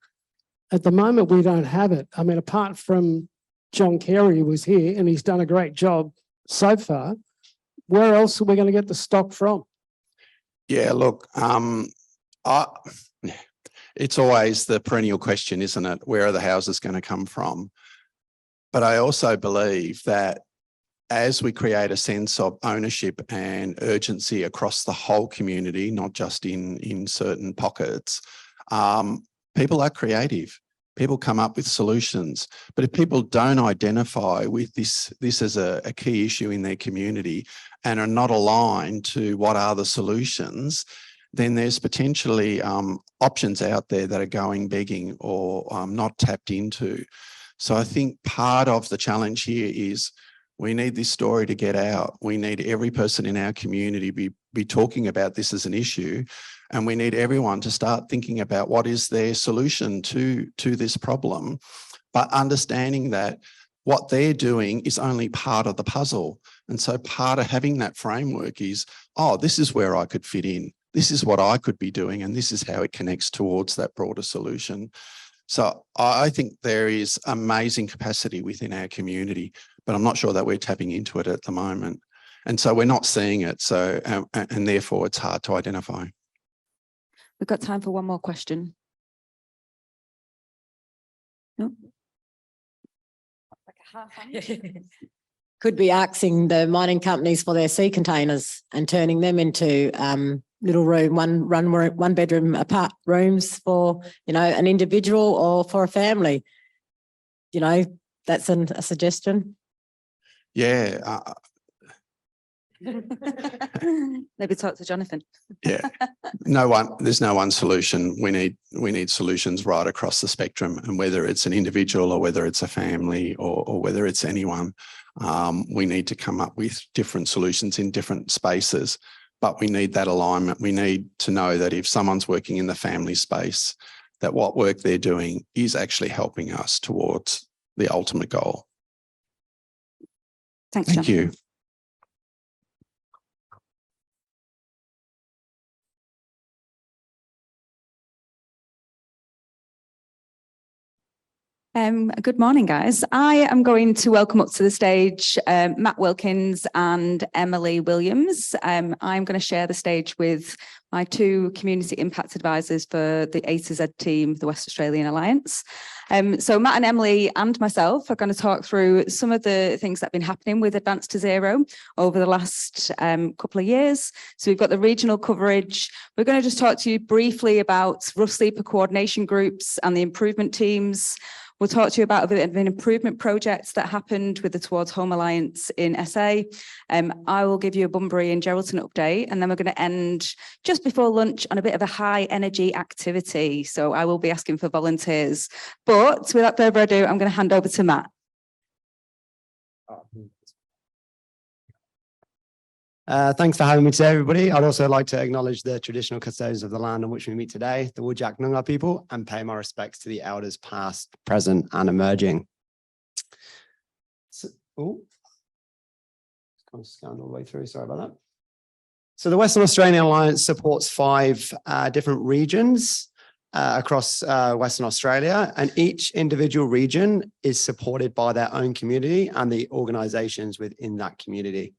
At the moment, we don't have it. I mean, apart from John Carey, who was here, and he's done a great job so far, where else are we going to get the stock from? Yeah, look, it's always the perennial question, isn't it? Where are the houses going to come from? But I also believe that as we create a sense of ownership and urgency across the whole community, not just in certain pockets, people are creative. People come up with solutions. But if people don't identify with this as a key issue in their community and are not aligned to what are the solutions, then there's potentially options out there that are going begging or not tapped into. So I think part of the challenge here is we need this story to get out. We need every person in our community be talking about this as an issue, and we need everyone to start thinking about what is their solution to this problem, but understanding that what they're doing is only part of the puzzle. And so part of having that framework is, oh, this is where I could fit in. This is what I could be doing, and this is how it connects towards that broader solution. So I think there is amazing capacity within our community, but I'm not sure that we're tapping into it at the moment. And so we're not seeing it. So, and therefore it's hard to identify. We've got time for one more question. No? Could be asking the mining companies for their sea containers and turning them into little room, one bedroom apart rooms for, an individual or for a family. That's a suggestion. Yeah. Maybe talk to Jonathan. Yeah. There's no one solution. We need solutions right across the spectrum, and whether it's an individual or whether it's a family or whether it's anyone, we need to come up with different solutions in different spaces. But we need that alignment. We need to know that if someone's working in the family space, that what work they're doing is actually helping us towards the ultimate goal. Thanks, Thank Jonathan. you. Good morning, guys. I am going to welcome up to the stage Matt Wilkins and Emily Williams. I'm going to share the stage with my two community impact advisors for the AtoZ team, the West Australian Alliance. So Matt and Emily and myself are going to talk through some of the things that have been happening with Advance to Zero over the last couple of years. So we've got the regional coverage. We're going to just talk to you briefly about rough sleeper coordination groups and the improvement teams. We'll talk to you about a bit of an improvement project that happened with the Towards Home Alliance in SA. I will give you a Bunbury and Geraldton update, and then we're going to end just before lunch on a bit of a high energy activity. So I will be asking for volunteers. But without further ado, I'm going to hand over to Matt. Thanks for having me today, everybody. I'd also like to acknowledge the traditional custodians of the land on which we meet today, the Whadjuk Noongar people, and pay my respects to the elders past, present, and emerging. So, kind of scanned all the way through, sorry about that. So the Western Australian Alliance supports 5 different regions across Western Australia, and each individual region is supported by their own community and the organisations within that community.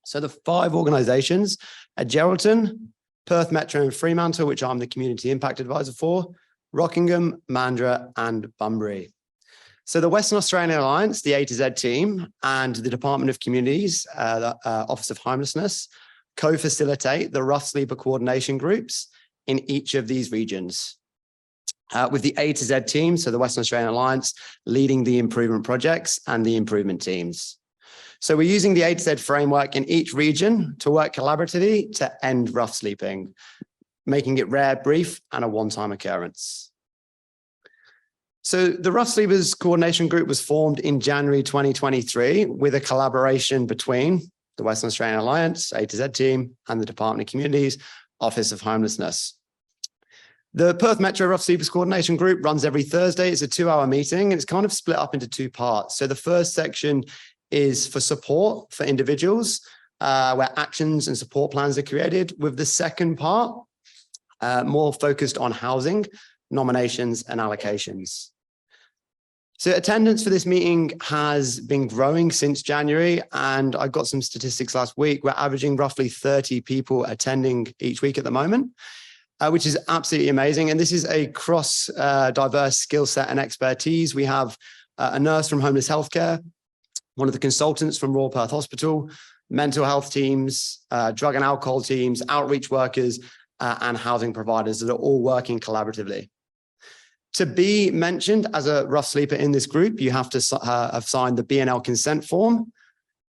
So the 5 organisations are Geraldton, Perth Metro and Fremantle, which I'm the Community Impact Advisor for, Rockingham, Mandurah and Bunbury. So the Western Australian Alliance, the AtoZ team and the Department of Communities, the Office of Homelessness, co-facilitate the rough sleeper coordination groups in each of these regions. With the AtoZ team, so the Western Australian Alliance, leading the improvement projects and the improvement teams. So we're using the AtoZ framework in each region to work collaboratively to end rough sleeping, making it rare, brief, and a one-time occurrence. So the Rough Sleepers Coordination Group was formed in January 2023 with a collaboration between the Western Australian Alliance, AtoZ team, and the Department of Communities, Office of Homelessness. The Perth Metro Rough Sleepers Coordination Group runs every Thursday. It's a 2-hour meeting, and it's kind of split up into 2 parts. So the first section is for support for individuals, where actions and support plans are created, with the second part more focused on housing, nominations and allocations. So attendance for this meeting has been growing since January, and I got some statistics last week. We're averaging roughly 30 people attending each week at the moment, which is absolutely amazing. And this is a cross diverse skill set and expertise. We have a nurse from Homeless Healthcare, one of the consultants from Royal Perth Hospital, mental health teams, drug and alcohol teams, outreach workers, and housing providers that are all working collaboratively. To be mentioned as a rough sleeper in this group, you have to have signed the BNL consent form.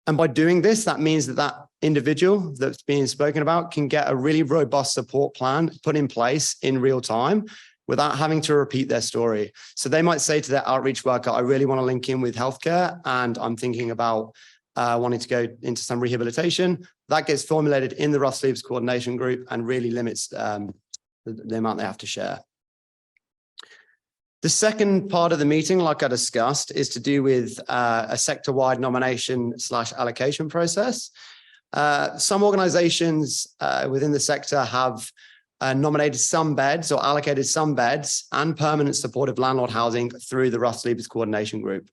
And by doing this, that means that that individual that's being spoken about can get a really robust support plan put in place in real time without having to repeat their story. So they might say to their outreach worker, I really want to link in with healthcare, and I'm thinking about wanting to go into some rehabilitation. That gets formulated in the Rough Sleepers Coordination Group and really limits the amount they have to share. The second part of the meeting, like I discussed, is to do with a sector-wide nomination/allocation process. Some organizations within the sector have nominated some beds or allocated some beds and permanent supportive landlord housing through the Rough Sleepers Coordination Group.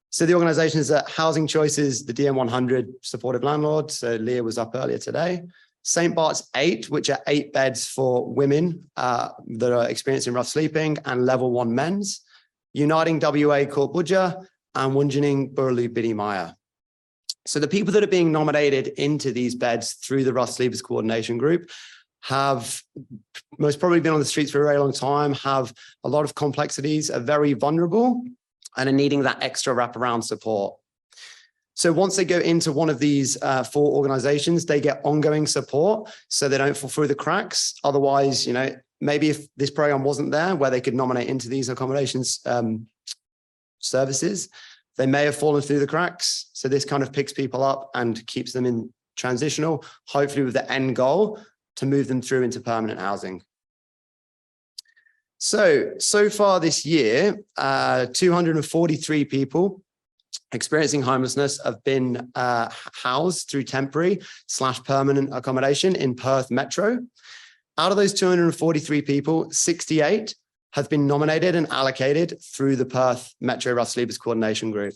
So the organizations are Housing Choices, the DM100 supportive landlord, so Leah was up earlier today, St. Bart's 8, which are 8 beds for women that are experiencing rough sleeping and level 1 men's, Uniting WA Court Budja, and Wunjining Burlu Biddy Maya. So the people that are being nominated into these beds through the Rough Sleepers Coordination Group have most probably been on the streets for a very long time, have a lot of complexities, are very vulnerable, and are needing that extra wraparound support. So once they go into one of these 4 organizations, they get ongoing support so they don't fall through the cracks. Otherwise, you know, maybe if this program wasn't there where they could nominate into these accommodations services, they may have fallen through the cracks. So this kind of picks people up and keeps them in transitional, hopefully with the end goal to move them through into permanent housing. So far this year, 243 people experiencing homelessness have been housed through temporary/permanent accommodation in Perth Metro. Out of those 243 people, 68 has been nominated and allocated through the Perth Metro Rough Sleepers Coordination Group.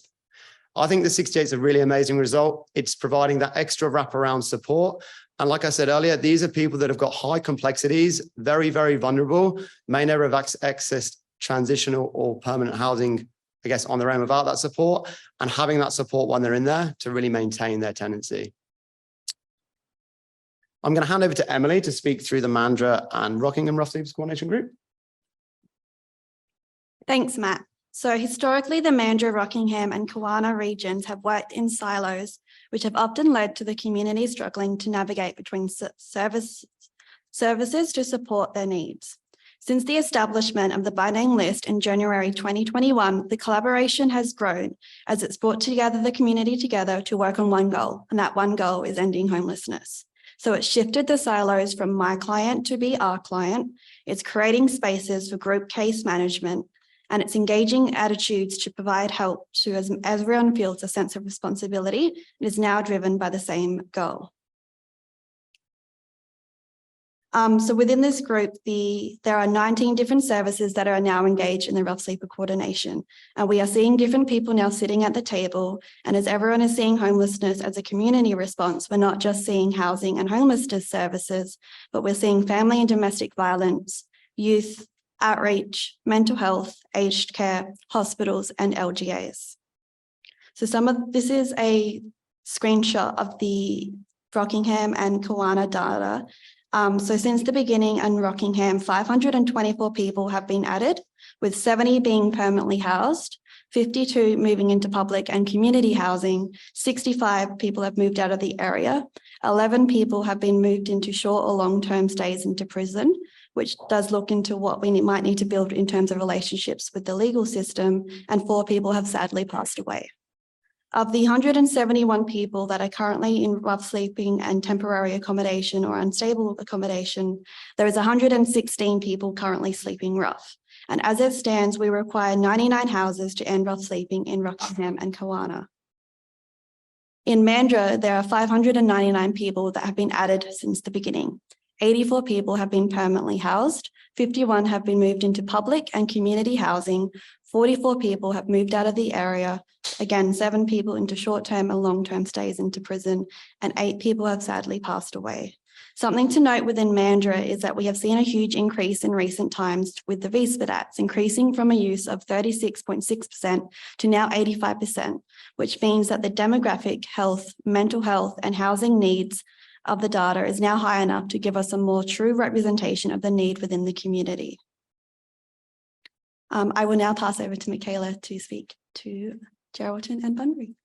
I think the 68 is a really amazing result. It's providing that extra wraparound support. And like I said earlier, these are people that have got high complexities, very, very vulnerable, may never have accessed transitional or permanent housing, I guess, on their own without that support, and having that support when they're in there to really maintain their tenancy. I'm going to hand over to Emily to speak through the Mandurah and Rockingham Rough Sleepers Coordination Group. Thanks, Matt. So historically, the Mandurah, Rockingham and Kawana regions have worked in silos, which have often led to the community struggling to navigate between services to support their needs. Since the establishment of the by name list in January 2021, the collaboration has grown as it's brought together the community together to work on one goal, and that one goal is ending homelessness. So it's shifted the silos from my client to be our client. It's creating spaces for group case management, and it's engaging attitudes to provide help to as everyone feels a sense of responsibility and is now driven by the same goal. So within this group, there are 19 different services that are now engaged in the Rough Sleeper Coordination. And we are seeing different people now sitting at the table. And as everyone is seeing homelessness as a community response, we're not just seeing housing and homelessness services, but we're seeing family and domestic violence, youth, outreach, mental health, aged care, hospitals, and LGAs. So this is a screenshot of the Rockingham and Kawana data. So since the beginning in Rockingham, 524 people have been added, with 70 being permanently housed, 52 moving into public and community housing, 65 people have moved out of the area, 11 people have been moved into short or long-term stays into prison, which does look into what we might need to build in terms of relationships with the legal system, and 4 people have sadly passed away. Of the 171 people that are currently in rough sleeping and temporary accommodation or unstable accommodation, there is 116 people currently sleeping rough. And as it stands, we require 99 houses to end rough sleeping in Rockingham and Kawana. In Mandurah, there are 599 people that have been added since the beginning. 84 people have been permanently housed, 51 have been moved into public and community housing, 44 people have moved out of the area, again, 7 people into short-term and long-term stays into prison, and 8 people have sadly passed away. Something to note within Mandurah is that we have seen a huge increase in recent times with the VSPDATs, increasing from a use of 36.6% to now 85%, which means that the demographic, health, mental health, and housing needs of the data is now high enough to give us a more true representation of the need within the community. I will now pass over to Michala to speak to Geraldton and Bunbury.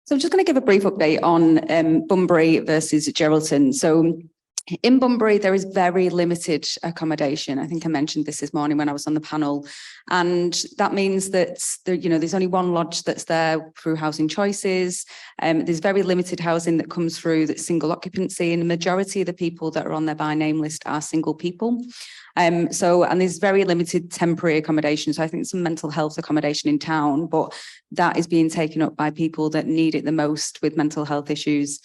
So I'm just going to give a brief update on Bunbury versus Geraldton. So in Bunbury, there is very limited accommodation. I think I mentioned this morning when I was on the panel. And that means that there's only one lodge that's there through Housing Choices. There's very limited housing that comes through that's single occupancy, and the majority of the people that are on their by name list are single people. And there's very limited temporary accommodation. So I think some mental health accommodation in town, but that is being taken up by people that need it the most with mental health issues.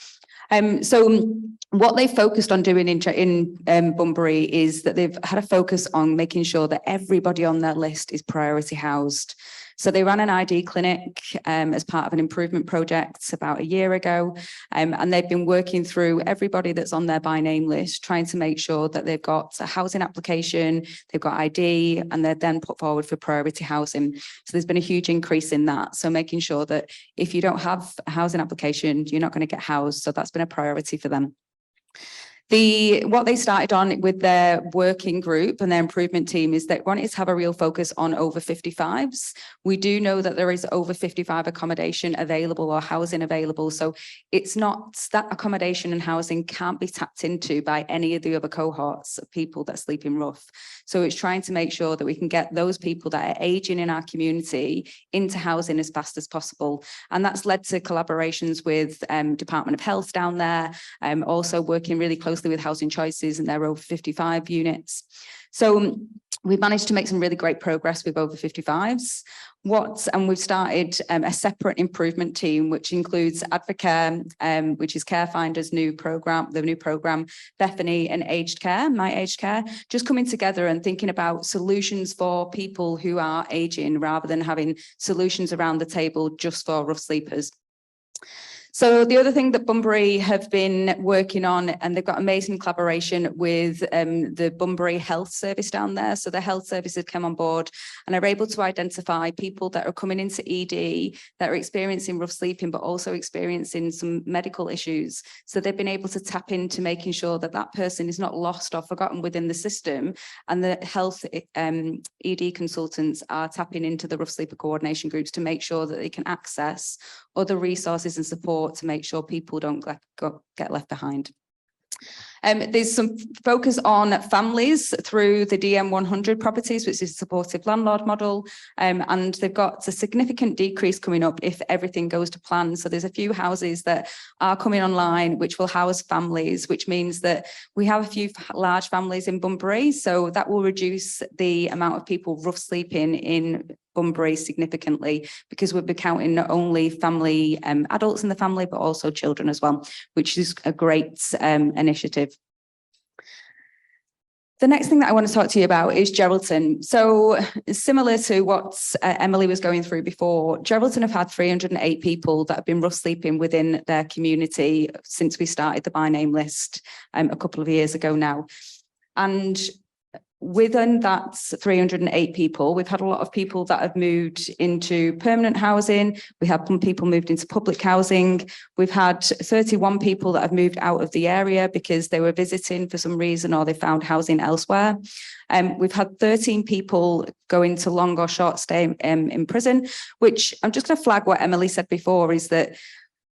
So what they focused on doing in Bunbury is that they've had a focus on making sure that everybody on their list is priority housed. So they ran an ID clinic as part of an improvement project about a year ago, and they've been working through everybody that's on their by name list, trying to make sure that they've got a housing application, they've got ID, and they're then put forward for priority housing. So there's been a huge increase in that. So making sure that if you don't have a housing application, you're not going to get housed. So that's been a priority for them. What they started on with their working group and their improvement team is that wanted to have a real focus on over 55s. We do know that there is over 55 accommodation available or housing available. So it's not that accommodation and housing can't be tapped into by any of the other cohorts of people that sleep in rough. So it's trying to make sure that we can get those people that are aging in our community into housing as fast as possible. And that's led to collaborations with Department of Health down there, also working really closely with Housing Choices and their over 55 units. So We've managed to make some really great progress with over 55s. And we've started a separate improvement team, which includes Advocare, which is Care Finder's new program, Bethany, and Aged Care, My Aged Care, just coming together and thinking about solutions for people who are aging rather than having solutions around the table just for rough sleepers. So the other thing that Bunbury have been working on, and they've got amazing collaboration with the Bunbury Health Service down there. So the health service have come on board and are able to identify people that are coming into ED that are experiencing rough sleeping, but also experiencing some medical issues. So they've been able to tap into making sure that that person is not lost or forgotten within the system. And the health ED consultants are tapping into the rough sleeper coordination groups to make sure that they can access other resources and support to make sure people don't get left behind. There's some focus on families through the DM100 properties, which is a supportive landlord model, and they've got a significant decrease coming up if everything goes to plan. So there's a few houses that are coming online which will house families, which means that we have a few large families in Bunbury, so that will reduce the amount of people rough sleeping in Bunbury significantly, because we'll be counting not only family adults in the family but also children as well, which is a great initiative. The next thing that I want to talk to you about is Geraldton. So similar to what Emily was going through before, Geraldton have had 308 people that have been rough sleeping within their community since we started the by name list a couple of years ago now. And within that 308 people, we've had a lot of people that have moved into permanent housing. We have some people moved into public housing. We've had 31 people that have moved out of the area because they were visiting for some reason or they found housing elsewhere. We've had 13 people go into long or short stay in prison, which I'm just going to flag what Emily said before, is that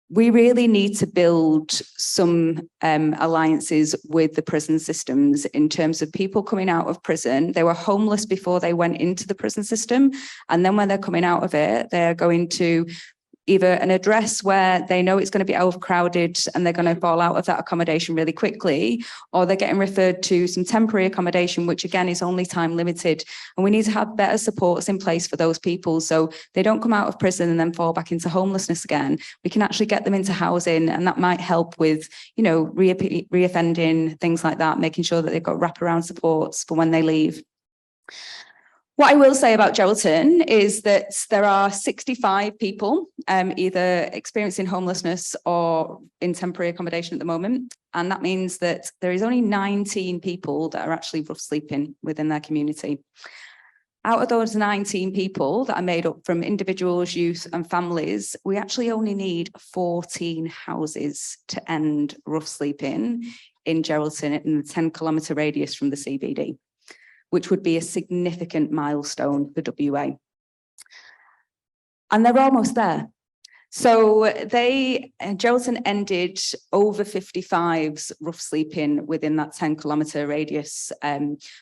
we really need to build some alliances with the prison systems in terms of people coming out of prison. They were homeless before they went into the prison system. And then when they're coming out of it, they're going to either an address where they know it's going to be overcrowded and they're going to fall out of that accommodation really quickly, or they're getting referred to some temporary accommodation, which again is only time limited. And we need to have better supports in place for those people so they don't come out of prison and then fall back into homelessness again. We can actually get them into housing, and that might help with, you know, reoffending, things like that, making sure that they've got wraparound supports for when they leave. What I will say about Geraldton is that there are 65 people either experiencing homelessness or in temporary accommodation at the moment. And that means that there is only 19 people that are actually rough sleeping within their community. Out of those 19 people that are made up from individuals, youth and families, we actually only need 14 houses to end rough sleeping in Geraldton in the 10-kilometre radius from the CBD, which would be a significant milestone for WA. And they're almost there. So Geraldton ended over 55s rough sleeping within that 10-kilometre radius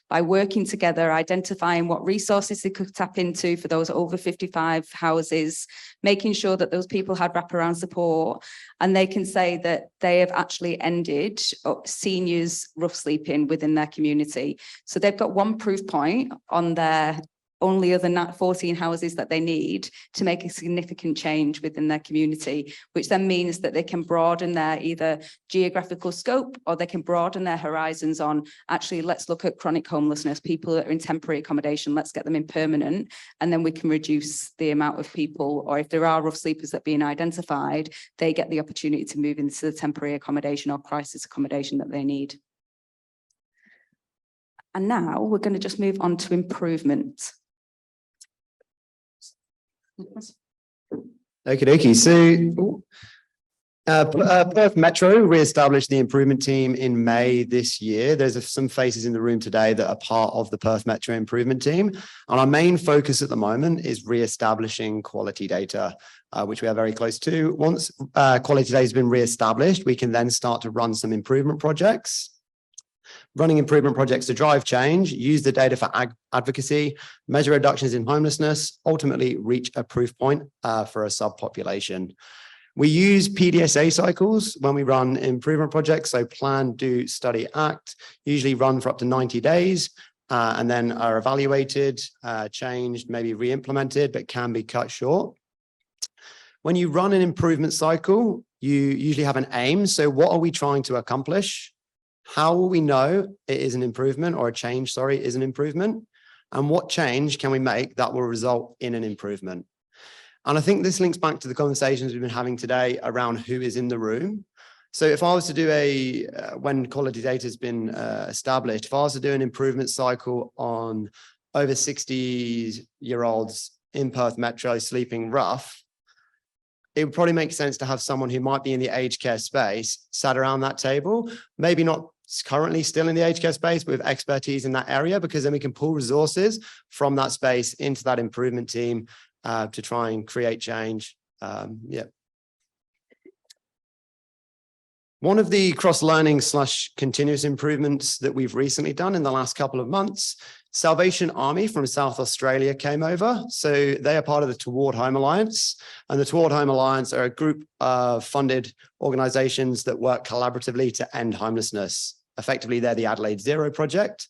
by working together, identifying what resources they could tap into for those over 55 houses, making sure that those people had wraparound support, and they can say that they have actually ended seniors rough sleeping within their community. So they've got one proof point on their only other 14 houses that they need to make a significant change within their community, which then means that they can broaden their either geographical scope or they can broaden their horizons on, actually, let's look at chronic homelessness, people that are in temporary accommodation, let's get them in permanent, and then we can reduce the amount of people, or if there are rough sleepers that are being identified, they get the opportunity to move into the temporary accommodation or crisis accommodation that they need. And now we're going to just move on to improvement. Okie dokie. So Perth Metro re-established the improvement team in May this year. There's some faces in the room today that are part of the Perth Metro improvement team. And our main focus at the moment is re-establishing quality data, which we are very close to. Once quality data has been re-established, we can then start to run some improvement projects. Running improvement projects to drive change, use the data for advocacy, measure reductions in homelessness, ultimately reach a proof point for a subpopulation. We use PDSA cycles when we run improvement projects, so plan, do, study, act, usually run for up to 90 days. and then are evaluated, changed, maybe re-implemented, but can be cut short. When you run an improvement cycle, you usually have an aim. So what are we trying to accomplish? How will we know it is an improvement, or a change, sorry, is an improvement? And what change can we make that will result in an improvement? And I think this links back to the conversations we've been having today around who is in the room. So if I was to do when quality data has been established, if I was to do an improvement cycle on over 60-year-olds in Perth Metro sleeping rough, it would probably make sense to have someone who might be in the aged care space sat around that table, maybe not currently still in the aged care space, but with expertise in that area, because then we can pull resources from that space into that improvement team to try and create change. One of the cross-learning / continuous improvements that we've recently done in the last couple of months, Salvation Army from South Australia came over. So they are part of the Toward Home Alliance, and the Toward Home Alliance are a group of funded organizations that work collaboratively to end homelessness. Effectively, they're the Adelaide Zero Project.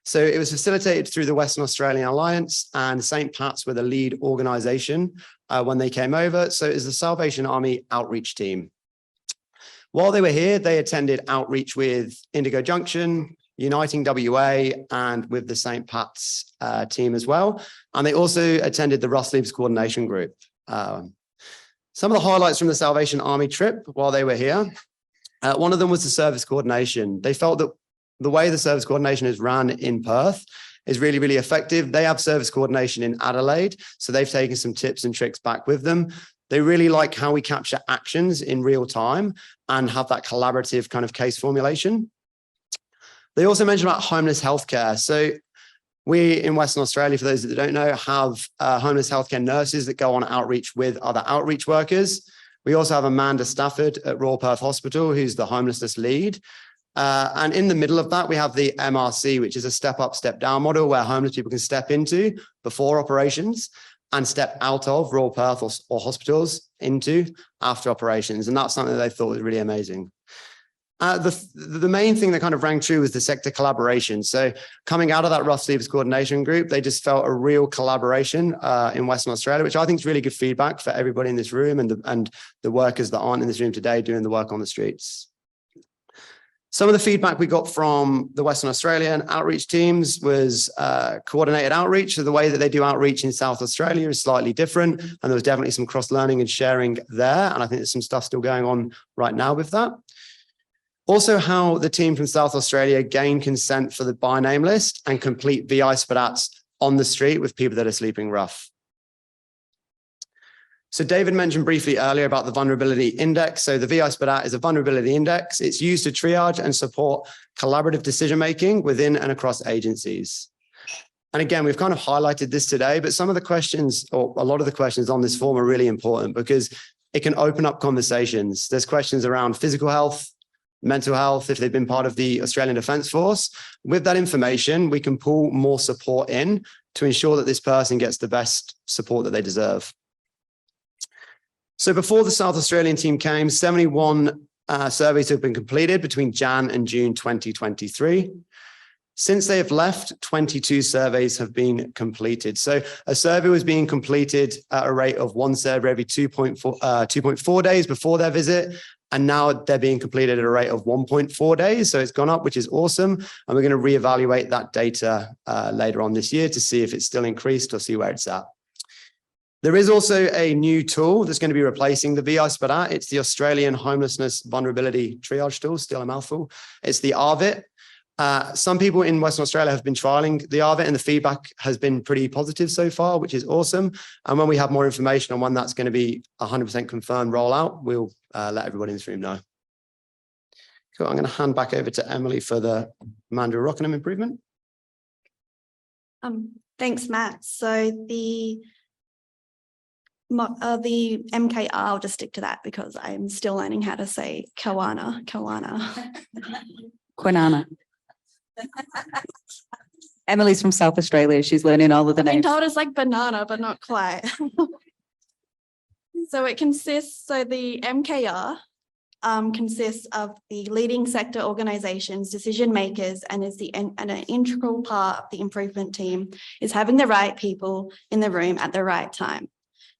So it was facilitated through the Western Australian Alliance, and St. Pat's were the lead organization when they came over. So it was the Salvation Army outreach team. While they were here, they attended outreach with Indigo Junction, Uniting WA, and with the St. Pat's team as well. And they also attended the Rough Sleeps Coordination Group. Some of the highlights from the Salvation Army trip while they were here, one of them was the service coordination. They felt that the way the service coordination is run in Perth is really, really effective. They have service coordination in Adelaide, so they've taken some tips and tricks back with them. They really like how we capture actions in real time and have that collaborative kind of case formulation. They also mentioned about homeless healthcare. So we in Western Australia, for those that don't know, have homeless healthcare nurses that go on outreach with other outreach workers. We also have Amanda Stafford at Royal Perth Hospital, who's the homelessness lead. And in the middle of that, we have the MRC, which is a step up, step down model where homeless people can step into before operations and step out of Royal Perth or hospitals into after operations. And that's something that they thought was really amazing. The main thing that kind of rang true was the sector collaboration. So coming out of that Rough Sleeps Coordination Group, they just felt a real collaboration in Western Australia, which I think is really good feedback for everybody in this room and the workers that aren't in this room today doing the work on the streets. Some of the feedback we got from the Western Australian outreach teams was coordinated outreach. So the way that they do outreach in South Australia is slightly different. And there was definitely some cross-learning and sharing there. And I think there's some stuff still going on right now with that. Also, how the team from South Australia gain consent for the by name list and complete VI SPDATs on the street with people that are sleeping rough. So David mentioned briefly earlier about the vulnerability index. So the VI SPDAT is a vulnerability index. It's used to triage and support collaborative decision-making within and across agencies. And again, we've kind of highlighted this today, but some of the questions, or a lot of the questions on this form are really important because it can open up conversations. There's questions around physical health, mental health, if they've been part of the Australian Defence Force. With that information, we can pull more support in to ensure that this person gets the best support that they deserve. So before the South Australian team came, 71 surveys have been completed between Jan and June 2023. Since they have left, 22 surveys have been completed. So a survey was being completed at a rate of one survey every 2.4 days before their visit. And now they're being completed at a rate of 1.4 days. So it's gone up, which is awesome. And we're going to reevaluate that data later on this year to see if it's still increased or see where it's at. There is also a new tool that's going to be replacing the VI SPDAT. It's the Australian Homelessness Vulnerability Triage Tool, still a mouthful. It's the ARVIT. Some people in Western Australia have been trialing the ARVIT and the feedback has been pretty positive so far, which is awesome. And when we have more information on when that's going to be 100% confirmed rollout, we'll let everybody in this room know. Cool. I'm going to hand back over to Emily for the Amanda Rockingham improvement. Thanks, Matt. So the MKR, I'll just stick to that because I'm still learning how to say Kawana. Kwinana. Emily's from South Australia. She's learning all of the I've been names. told it's like banana, but not quite. So it consists, so the MKR consists of the leading sector organisations, decision makers, and is an integral part of the improvement team is having the right people in the room at the right time.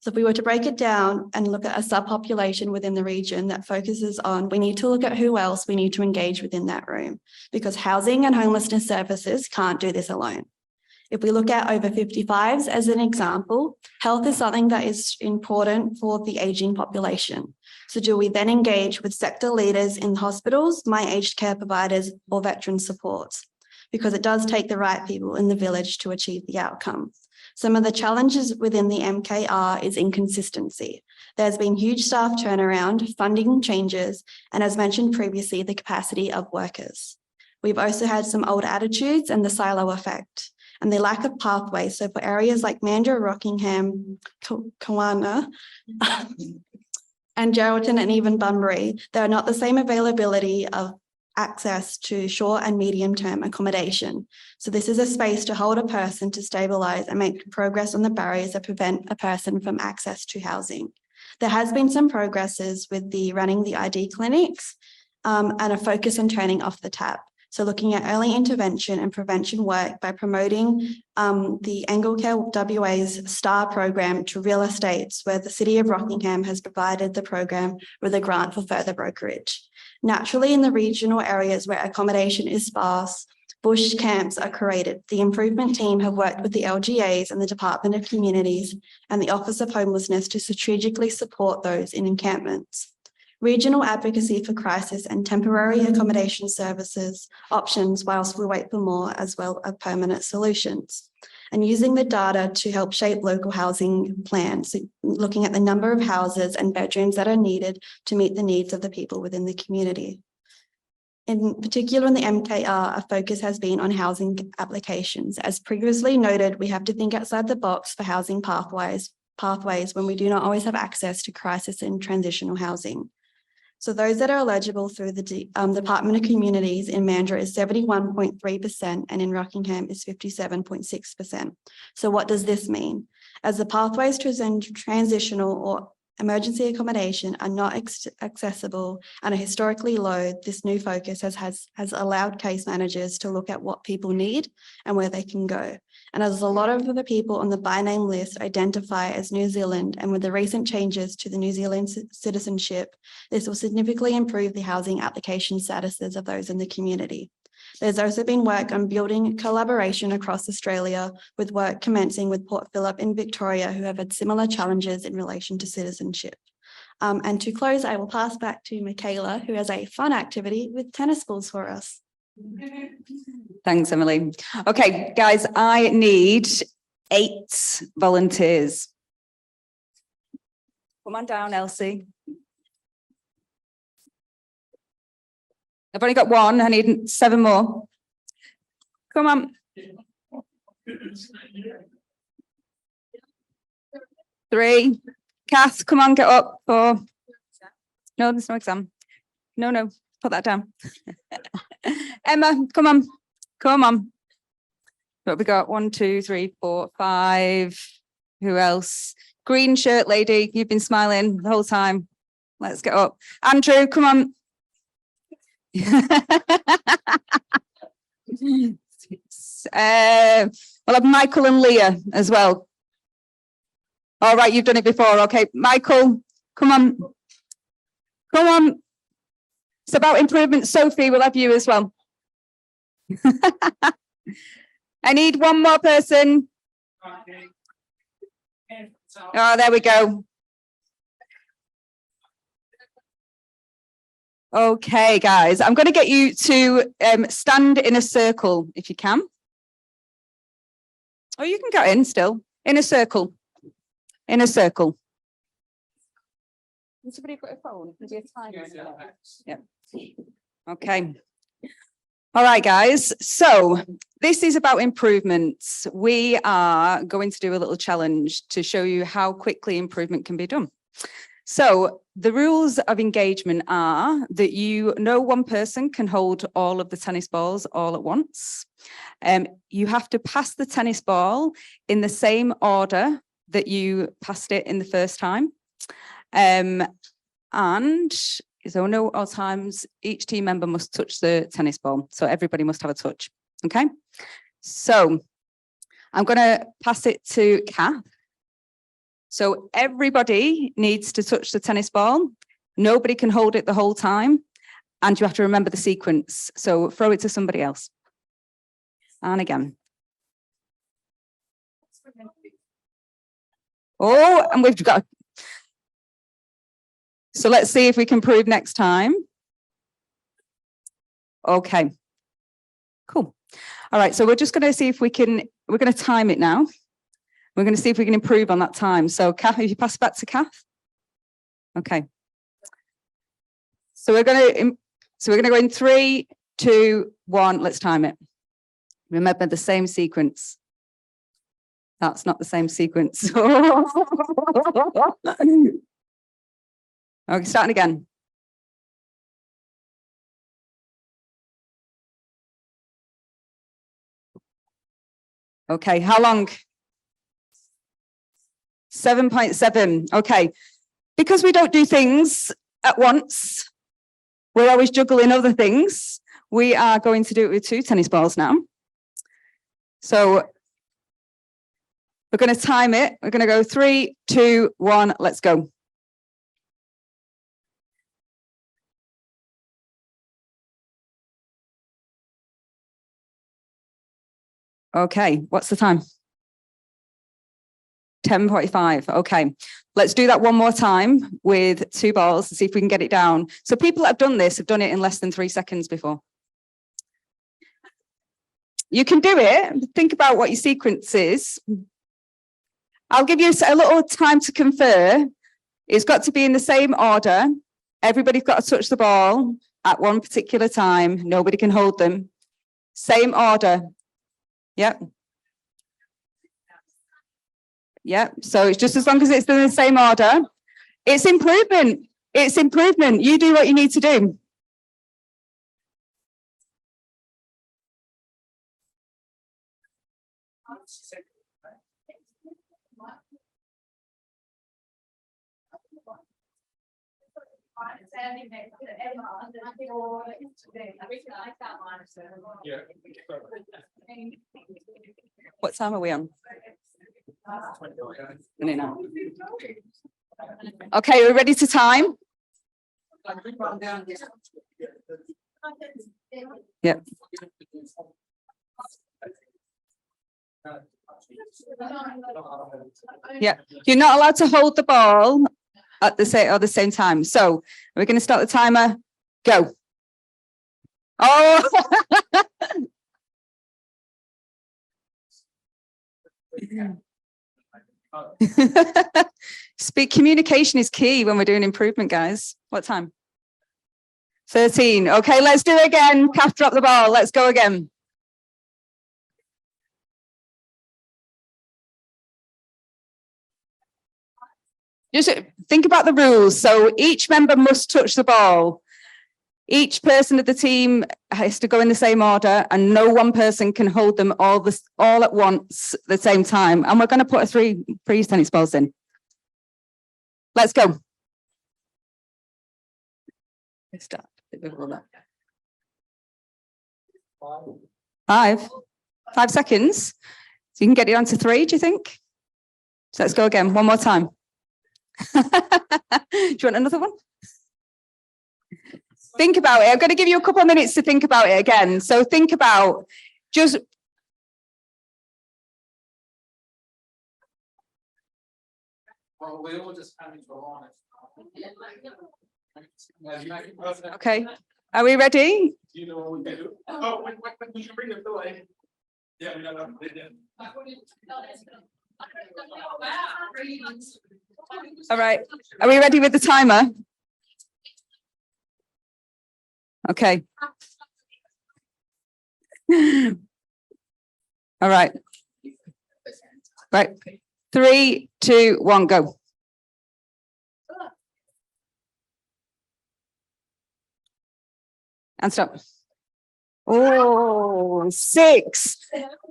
So if we were to break it down and look at a subpopulation within the region that focuses on, we need to look at who else we need to engage within that room, because housing and homelessness services can't do this alone. If we look at over 55s as an example, health is something that is important for the ageing population. So do we then engage with sector leaders in hospitals, my aged care providers, or veteran supports? Because it does take the right people in the village to achieve the outcome. Some of the challenges within the MKR is inconsistency. There's been huge staff turnaround, funding changes, and as mentioned previously, the capacity of workers. We've also had some old attitudes and the silo effect, and the lack of pathways. So for areas like Mandurah, Rockingham, Kawana, and Geraldton, and even Bunbury, there are not the same availability of access to short and medium-term accommodation. So this is a space to hold a person to stabilise and make progress on the barriers that prevent a person from access to housing. There has been some progresses with the running the ID clinics and a focus on turning off the tap. So looking at early intervention and prevention work by promoting the Anglecare WA's STAR program to real estates, where the City of Rockingham has provided the program with a grant for further brokerage. Naturally, in the regional areas where accommodation is sparse, bush camps are created. The improvement team have worked with the LGAs and the Department of Communities and the Office of Homelessness to strategically support those in encampments. Regional advocacy for crisis and temporary accommodation services options whilst we wait for more, as well as permanent solutions. And using the data to help shape local housing plans, so looking at the number of houses and bedrooms that are needed to meet the needs of the people within the community. In particular, in the MKR, a focus has been on housing applications. As previously noted, we have to think outside the box for housing pathways when we do not always have access to crisis and transitional housing. So those that are eligible through the Department of Communities in Mandurah is 71.3% and in Rockingham is 57.6%. So what does this mean? As the pathways to transitional or emergency accommodation are not accessible and are historically low, this new focus has allowed case managers to look at what people need and where they can go. And as a lot of the people on the by name list identify as New Zealand, and with the recent changes to the New Zealand citizenship, this will significantly improve the housing application statuses of those in the community. There's also been work on building collaboration across Australia, with work commencing with Port Phillip in Victoria, who have had similar challenges in relation to citizenship. And to close, I will pass back to Michala, who has a fun activity with tennis balls for us. Thanks, Emily. Okay, guys, I need 8 volunteers. Come on down, Elsie. I've only got 1. I need 7 more. Come on. 3. Kath, come on, get up. 4. No, there's no exam. No, put that down. Emma, come on. Come on. What we got? 1, 2, 3, 4, 5. Who else? Green shirt lady, you've been smiling the whole time. Let's get up. Andrew, come on. We'll have Michael and Leah as well. All right, you've done it before. Okay, Michael, come on. Come on. It's about improvement. Sophie, we'll have you as well. I need 1 more person. Oh, there we go. Okay, guys, I'm going to get you to stand in a circle if you can. Oh, you can go in still. In a circle. In a circle. Has somebody got a phone? Yeah. Okay. All right, guys. So this is about improvements. We are going to do a little challenge to show you how quickly improvement can be done. So the rules of engagement are that no one person can hold all of the tennis balls all at once. You have to pass the tennis ball in the same order that you passed it in the first time. And So no all times, each team member must touch the tennis ball. So everybody must have a touch. Okay. So I'm going to pass it to Kath. So everybody needs to touch the tennis ball. Nobody can hold it the whole time. And you have to remember the sequence. So throw it to somebody else. And again. Oh, and we've got. So let's see if we can improve next time. Okay. Cool. All right. So we're just going to see if we're going to time it now. We're going to see if we can improve on that time. So Kath, if you pass it back to Kath. Okay. So we're going to go in 3, 2, 1. Let's time it. Remember the same sequence. That's not the same sequence. Okay, starting again. Okay, how long? 7.7. Okay, because we don't do things at once, we're always juggling other things. We are going to do it with 2 tennis balls now. So we're going to time it. We're going to go 3, 2, 1. Let's go. Okay, what's the time? 10:45. Okay, let's do that one more time with 2 balls to see if we can get it down. So people that have done this have done it in less than 3 seconds before. You can do it. Think about what your sequence is. I'll give you a little time to confer. It's got to be in the same order. Everybody's got to touch the ball at one particular time. Nobody can hold them. Same order. Yep. Yep. So it's just as long as it's in the same order. It's improvement. It's improvement. You do what you need to do. What time are we on? Okay, we're ready to time. Yep. Yeah, you're not allowed to hold the ball at the same time. So we're going to start the timer. Go. Oh. Communication is key when we're doing improvement, guys. What time? 13. Okay, let's do it again. Kath, drop the ball. Let's go again. Just think about the rules. So each member must touch the ball. Each person of the team has to go in the same order, and no one person can hold them all at once at the same time. And we're going to put 3 tennis balls in. Let's go. Let's start. 5 seconds. So you can get it down to 3, do you think? So let's go again. One more time. Do you want another one? Think about it. I'm going to give you a couple of minutes to think about it again. So think about just. Okay. Are we ready? You know what we do? Oh, when you bring the delay. Yeah, all right. Are we ready with the timer? Okay. All right. Right. 3, 2, 1, go. And stop. Oh, 6.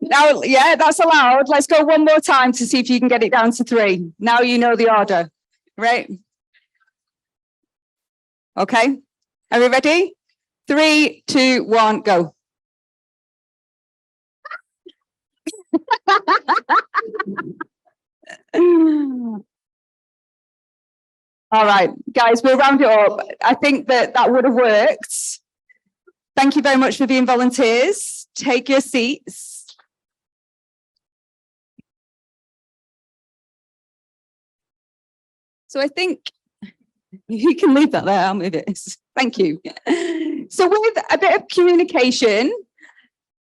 Now, yeah, that's allowed. Let's go one more time to see if you can get it down to 3. Now you know the order, right? Okay, are we ready? 3, 2, 1, go. All right, guys, we'll round it up. I think that would have worked. Thank you very much for being volunteers. Take your seats. So I think you can leave that there. I'll move it. Thank you. So with a bit of communication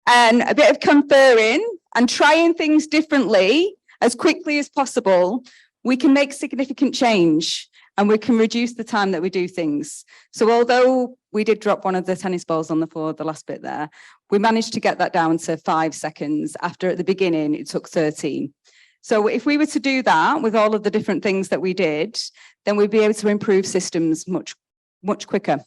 and a bit of conferring and trying things differently as quickly as possible, we can make significant change and we can reduce the time that we do things. So although we did drop one of the tennis balls on the floor, the last bit there, we managed to get that down to 5 seconds after at the beginning it took 13. So if we were to do that with all of the different things that we did, then we'd be able to improve systems much quicker.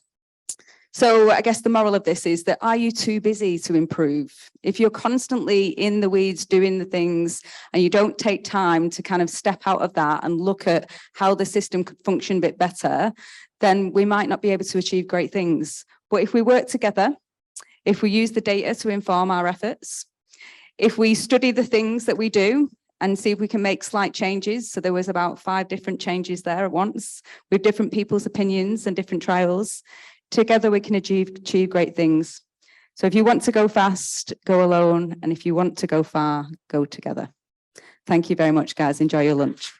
So I guess the moral of this is that, are you too busy to improve? If you're constantly in the weeds doing the things and you don't take time to kind of step out of that and look at how the system could function a bit better, then we might not be able to achieve great things. But if we work together, if we use the data to inform our efforts, if we study the things that we do and see if we can make slight changes. So there was about 5 different changes there at once with different people's opinions and different trials. Together we can achieve great things. So if you want to go fast, go alone. And if you want to go far, go together. Thank you very much, guys. Enjoy your lunch.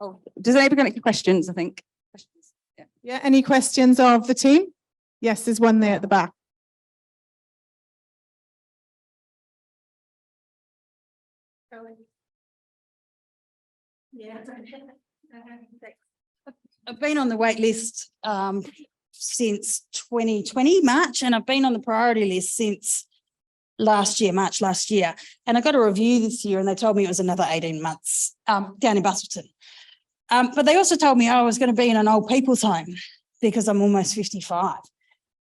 Oh, does anybody got any questions, I think? Questions? Yeah, any questions of the team? Yes, there's one there at the back. Yeah, I've been on the wait list since 2020 March, and I've been on the priority list since March last year. And I got a review this year and they told me it was another 18 months down in Busselton. But they also told me I was going to be in an old people's home because I'm almost 55.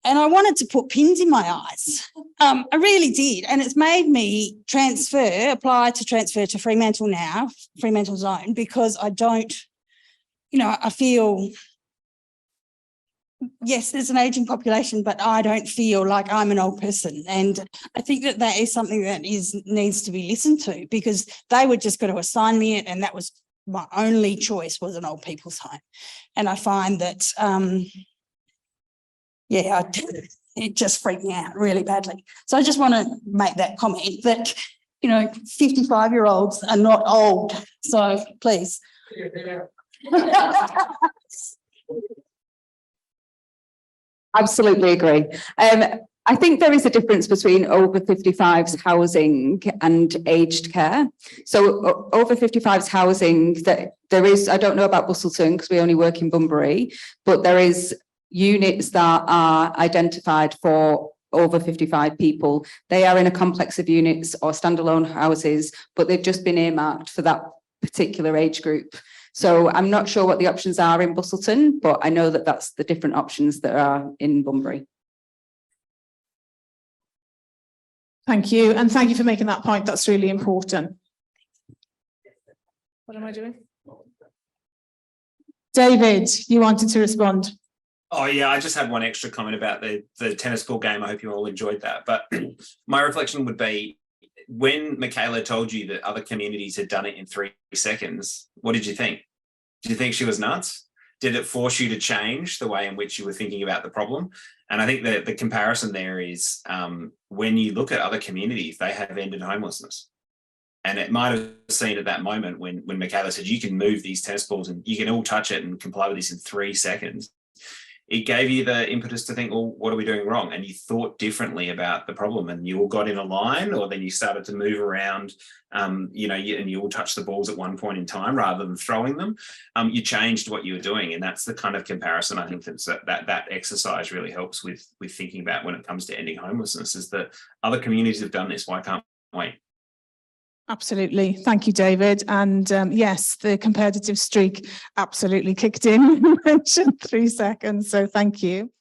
And I wanted to put pins in my eyes. I really did. And it's made me apply to transfer to Fremantle now, Fremantle zone, because I don't, I feel, yes, there's an aging population, but I don't feel like I'm an old person. And I think that is something that needs to be listened to, because they were just going to assign me it. And that was my only choice, was an old people's home. And I find that, it just freaked me out really badly. So I just want to make that comment that, 55-year-olds are not old. So please. Absolutely agree. I think there is a difference between over 55s housing and aged care. So over 55s housing, that there is, I don't know about Busselton because we only work in Bunbury, but there is units that are identified for over 55 people. They are in a complex of units or standalone houses, but they've just been earmarked for that particular age group. So I'm not sure what the options are in Busselton, but I know that that's the different options that are in Bunbury. Thank you. And thank you for making that point. That's really important. What am I doing? David, you wanted to respond. Oh yeah, I just had one extra comment about the tennis ball game. I hope you all enjoyed that. But my reflection would be, when Michala told you that other communities had done it in 3 seconds, what did you think? Did you think she was nuts? Did it force you to change the way in which you were thinking about the problem? And I think that the comparison there is, when you look at other communities, they have ended homelessness. And it might have seemed at that moment when Michala said, you can move these tennis balls and you can all touch it and comply with this in 3 seconds. It gave you the impetus to think, well, what are we doing wrong? And you thought differently about the problem, and you all got in a line, or then you started to move around, and you all touched the balls at one point in time rather than throwing them. You changed what you were doing. And that's the kind of comparison I think that exercise really helps with thinking about when it comes to ending homelessness, is that other communities have done this. Why can't we? Absolutely. Thank you, David. And yes, the competitive streak absolutely kicked in. You mentioned 3 seconds. So thank you.